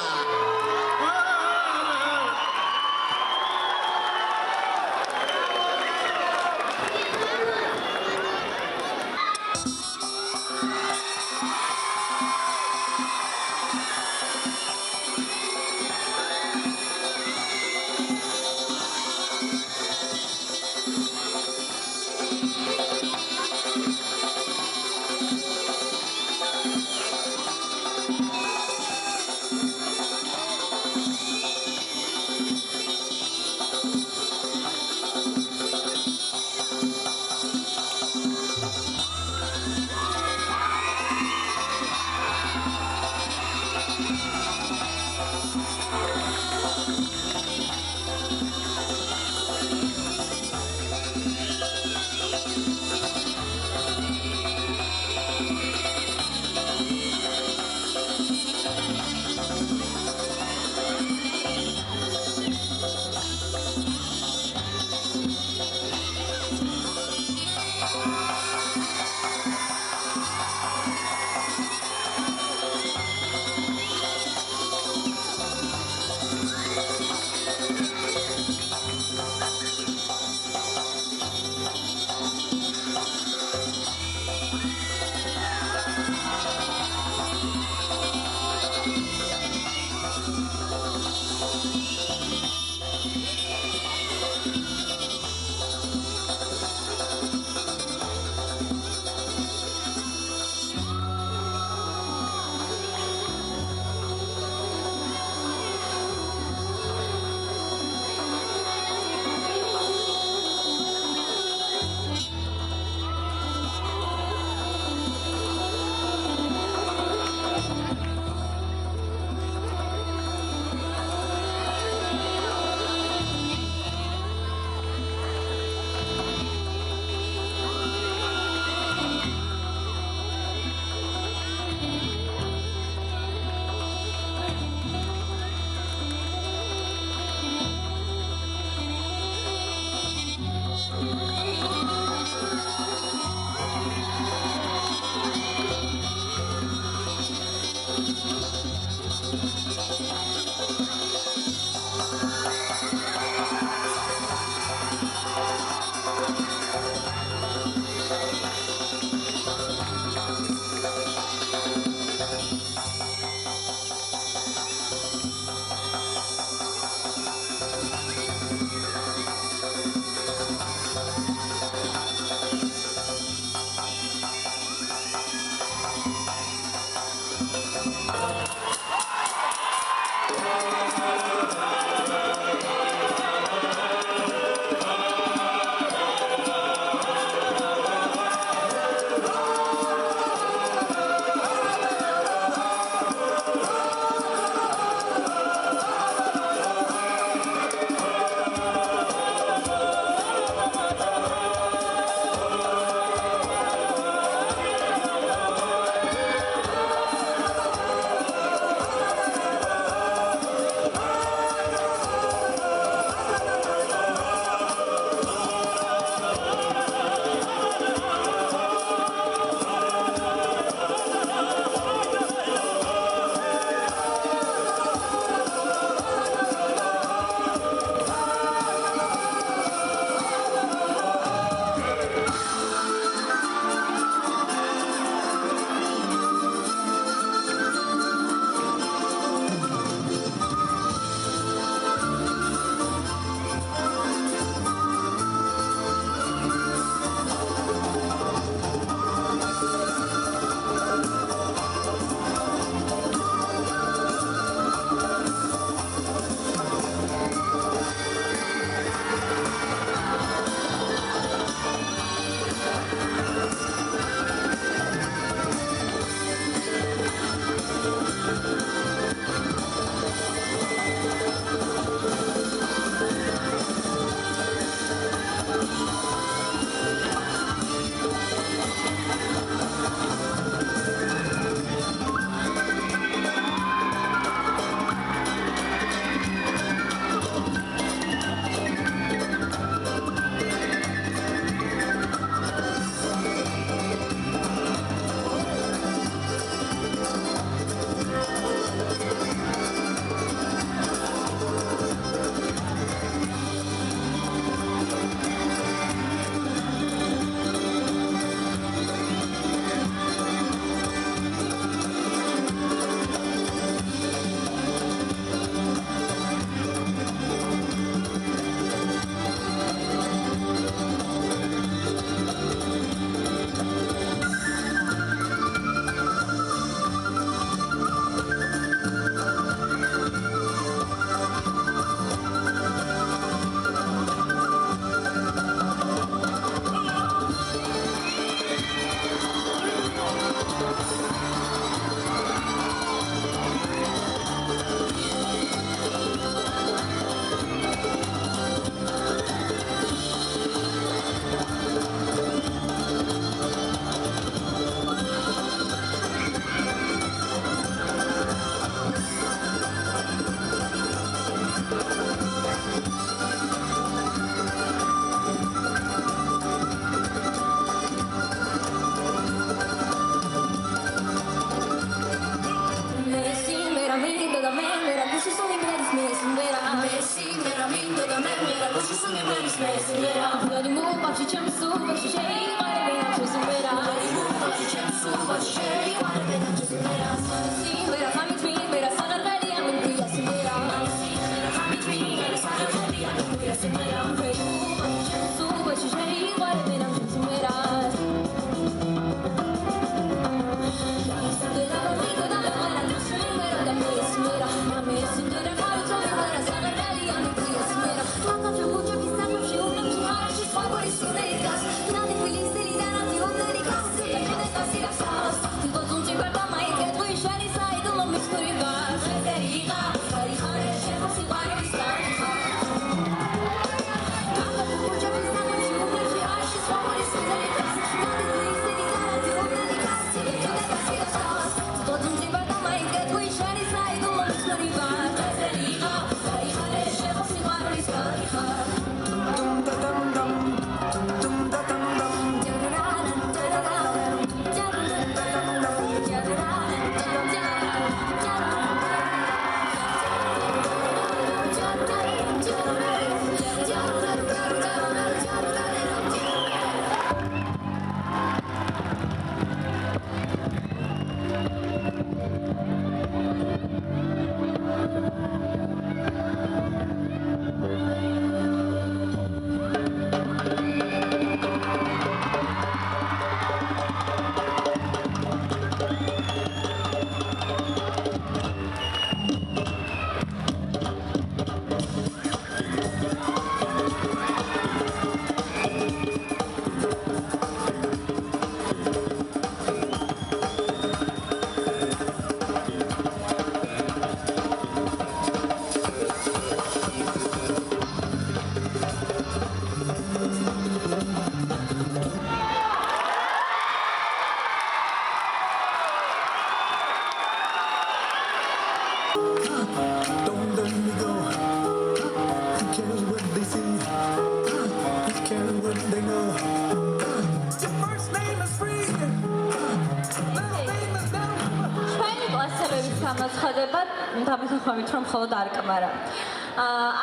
დამეთანხმებით რომ მხოლოდ არ კმარა.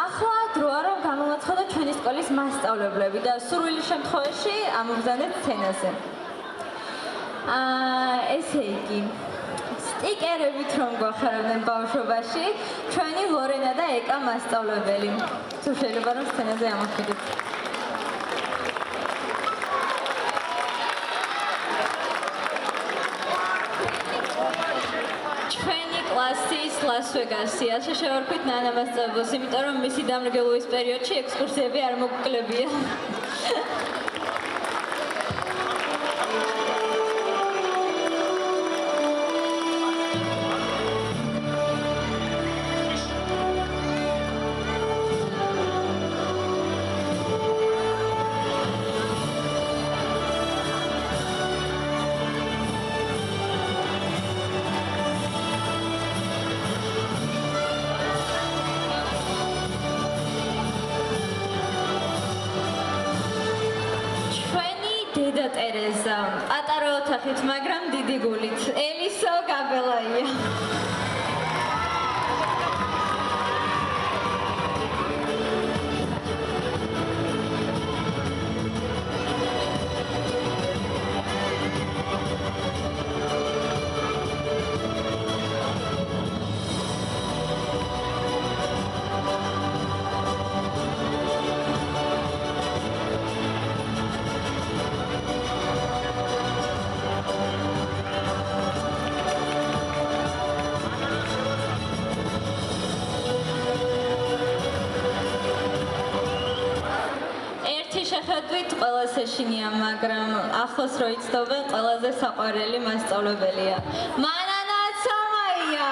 ახლა დროა რომ გამოვაცხადოთ ჩვენი სკოლის მასწავლებლები და სურვილის შემთხვევაში ამოვზადეთ სცენაზე. ესე იგი, სტიკერებით რომ გვახარავდნენ ბავშვობაში, ჩვენი ლორენა და ეკა მასწავლებელი. თუ შეიძლება რომ სცენაზე ამოვხიდეთ. კლასის ლას-ვეგასია. შევარქვით ნანა მასწავლებელს, იმიტომ რომ მისი დამრგელობის პერიოდში ექსკურსიები არ მოგვკლებია. დედა ტერეზა, პატარა ოთახით, მაგრამ დიდი გულით. ელისო გაბელაია. შეხედვით ყველას ეშინია, მაგრამ ახლოს რო იცნობენ, ყველაზე საყვარელი მასწავლებელია. მანანა ცამაია.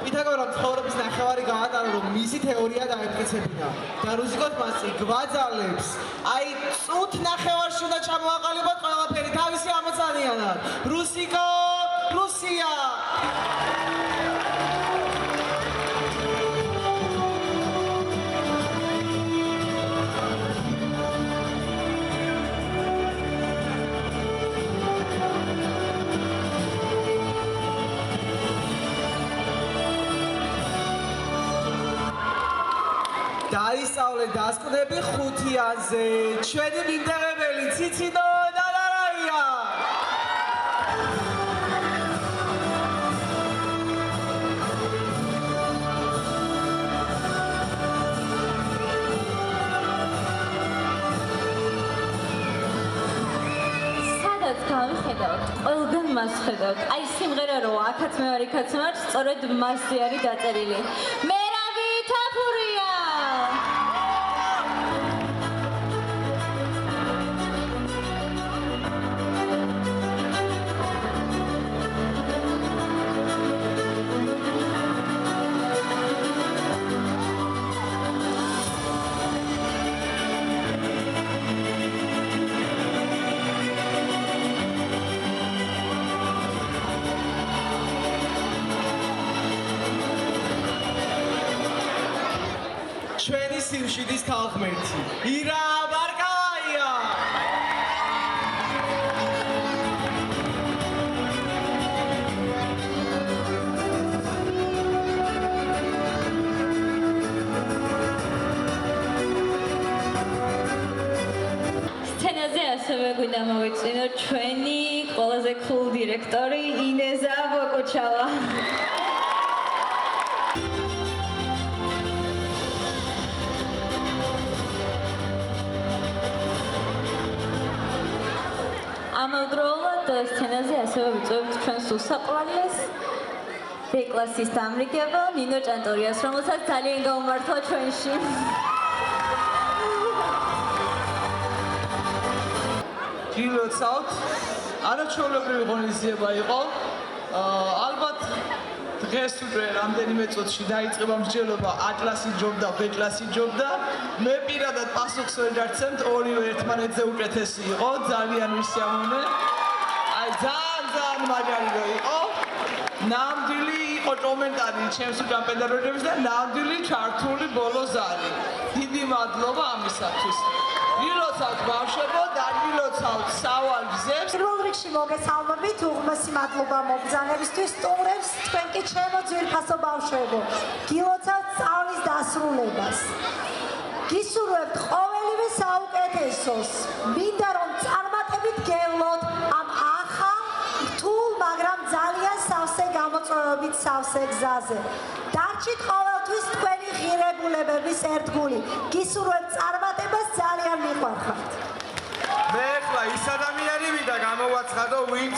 პითაგორას ცხოვრების ნახევარი გაატარა, რომ მისი თეორია დაემტკიცებინა და რუსიკოს მასწი გვაძალებს. აი, წუთ ნახევარში უნდა ჩამოაყალიბოთ ყველაფერი თავისი ამოცანიანად. რუსიკო, რუსია! დაისწავლე დასკვნები 5-იანზე. ჩვენი მიმდევრებელი ციცინო და რარაია. სადაც გავიხედავთ, ყველგან მას ხედავთ. აი სიმღერა რო აქაც მე ვარ, იქაც ვარ, სწორედ მასზე არის დაწერილი. მერავი თაფურია. ჩვენი სიმშვიდის ქალღმერთი. ირა ბარკაია. სცენაზე ასევე გვინდა მოვიწვინოთ ჩვენი ყველაზე cool დირექტორი ინეზა ბოკოჩავა. ამავდროულად სცენაზე ასევე ვიწვევთ ჩვენს უსაყვარლეს B-კლასის დამრიგებელ ნინო ჭანტორიას, რომელსაც ძალიან გაუმართლა ჩვენში. გილოცავთ, არაჩვეულებრივი ღონისძიება იყო. ალბათ დღეს უკვე რამდენიმე წუთში დაიწყება მსჯელობა A-კლასი ჯობ და B-კლასი ჯობ და მე პირადად პასუხს ვერ დარცემთ, ორივე ერთმანეთზე უკეთესი იყო, ძალიან ვისიამოვნე. აი ძალიან მაგარი რო იყო. ნამდვილი იყო კომენტარი ჩემს უკან პედაგოგებს და ნამდვილი ჩართული ბოლო ზარი. დიდი მადლობა ამისათვის. გილოცავთ ბავშვებო და გილოცავთ სავალ გზებს. პირველ რიგში მოგესალმებით, უღმესი მადლობა მობრძანებისთვის, სტუმრებს, თქვენ კი ჩემო ძვირფასო ბავშვებო. გილოცავთ სწავლის დასრულებას. გისურვებთ ყოველივე საუკეთესოს. მინდა რომ წარმატებით გევლოთ ამ ახალ, რთულ, მაგრამ ძალიან სავსე გამოწვევებით სავსე გზაზე. დარჩით ყოველთვის თქვენი ღირებულებების ერთგული. გისურვებთ წარმატებას, ძალიან მიყვარხართ. მე ხლა ის ადამიანი ვიდა გამოვაცხადო, ვინც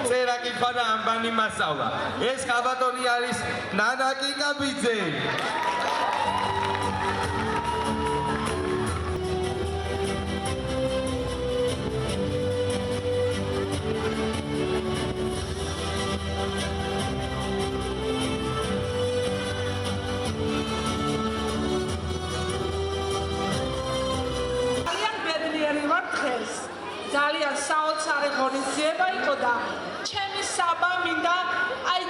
წერა კითხვა და ამბანი მასწავლა. ეს ხაბატონი არის ნანა კიკაბიძე. ძალიან საოცარი ღონისძიება იყო და ჩემი საბა მინდა აი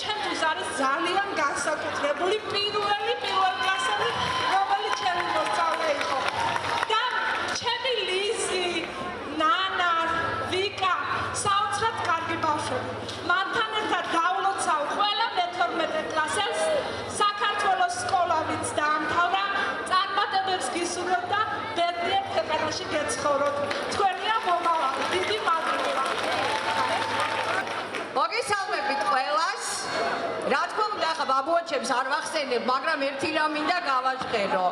ჩემთვის არის ძალიან განსაკუთრებული პირველი კლასელი რომელიც ჩემი მოსწავლე იყო და ჩემი ლიზი ნანა ვიკა საოცრად კარგი ბავშვები მათთან ერთად დავლოცავ ყველა მე-12 კლასელს საქართველოს სკოლავიც დაამთავრა წარმატებებს გისურვებთ და ბედნიერ ქვეყანაში გეცხოვროთ თქვენია მომავალი დიდი მადლობა მოგესალმებით ყველას რა თქმა უნდა ახლა ბაბუოჩებს არ ვახსენებ მაგრამ ერთი რამ მინდა გავაჟღერო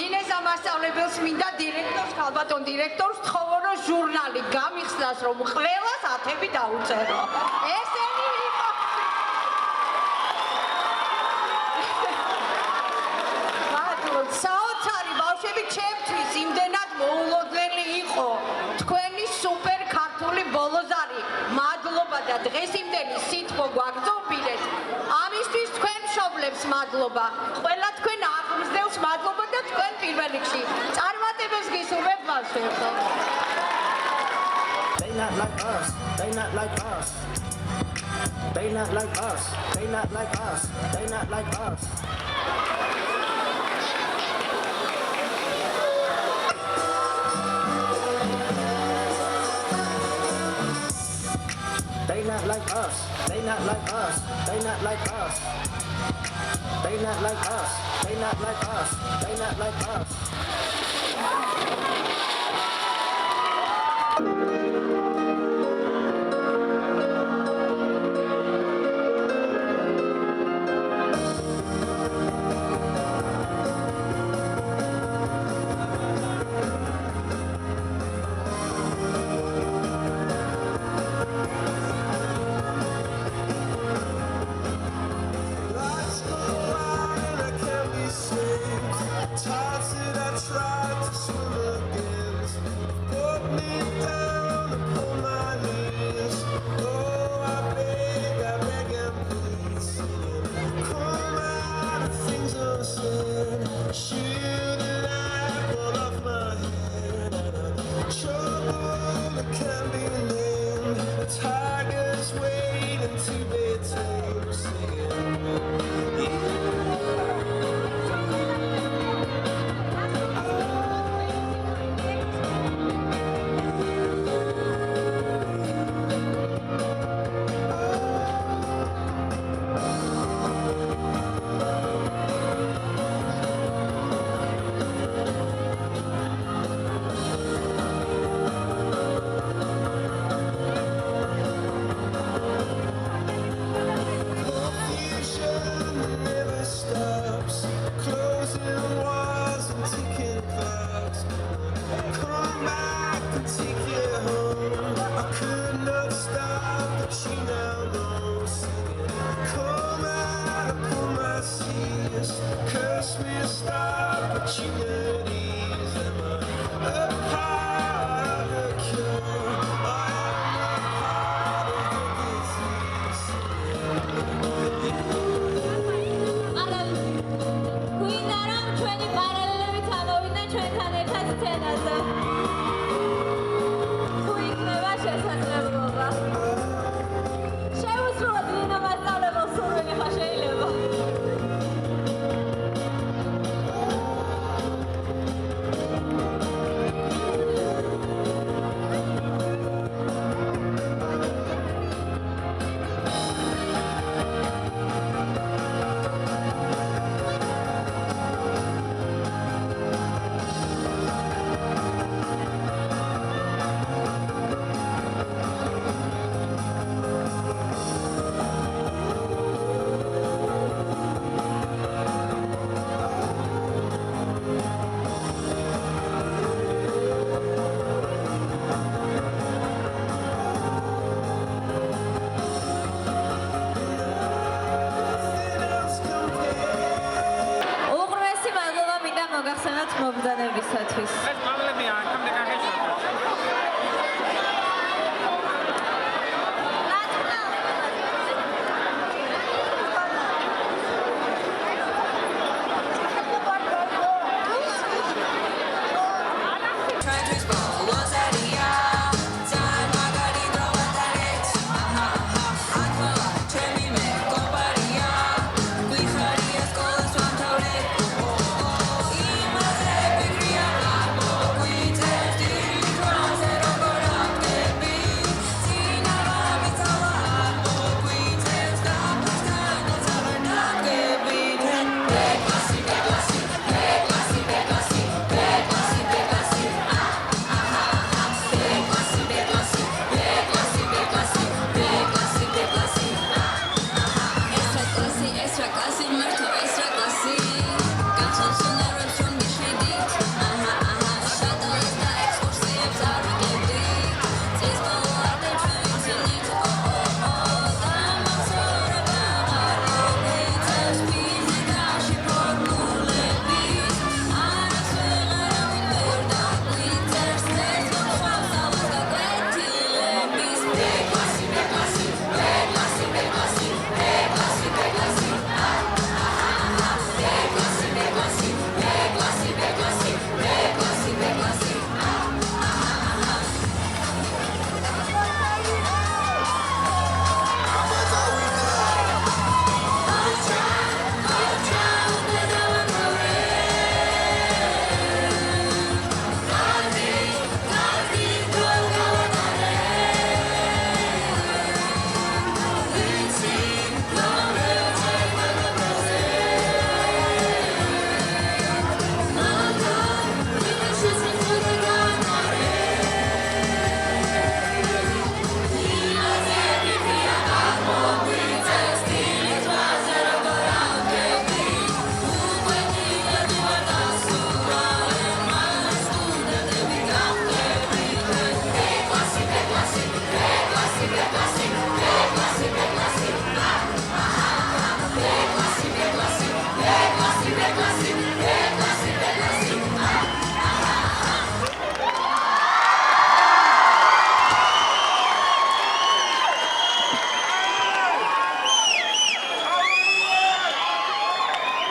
ინეზა მასწავლებელს მინდა დირექტორს ქალბატონ დირექტორს თხოვო რომ ჟურნალი გამიხსნას რომ ყველას 10-ები დაუწერო ესენი იყო მადლობა საოცარი ბავშვები ჩემთვის იმდენად მოულოდნელი იყო თქვენი სუპერ ქართული ბოლოზარი მადლობა და დღეს იმდენი სიტყვა გვაგზავნეთ ამისთვის თქვენ მშობლებს მადლობა. ყველა თქვენ აღმზრდელს მადლობა და თქვენ პირველ რიგში წარმატებას გისურვებთ მას ერთად. They not like us. They not like us. They not like us. They not like us. They not like us. They not like us. They not like us. They not like us. They not like us. They not like us. They not like us.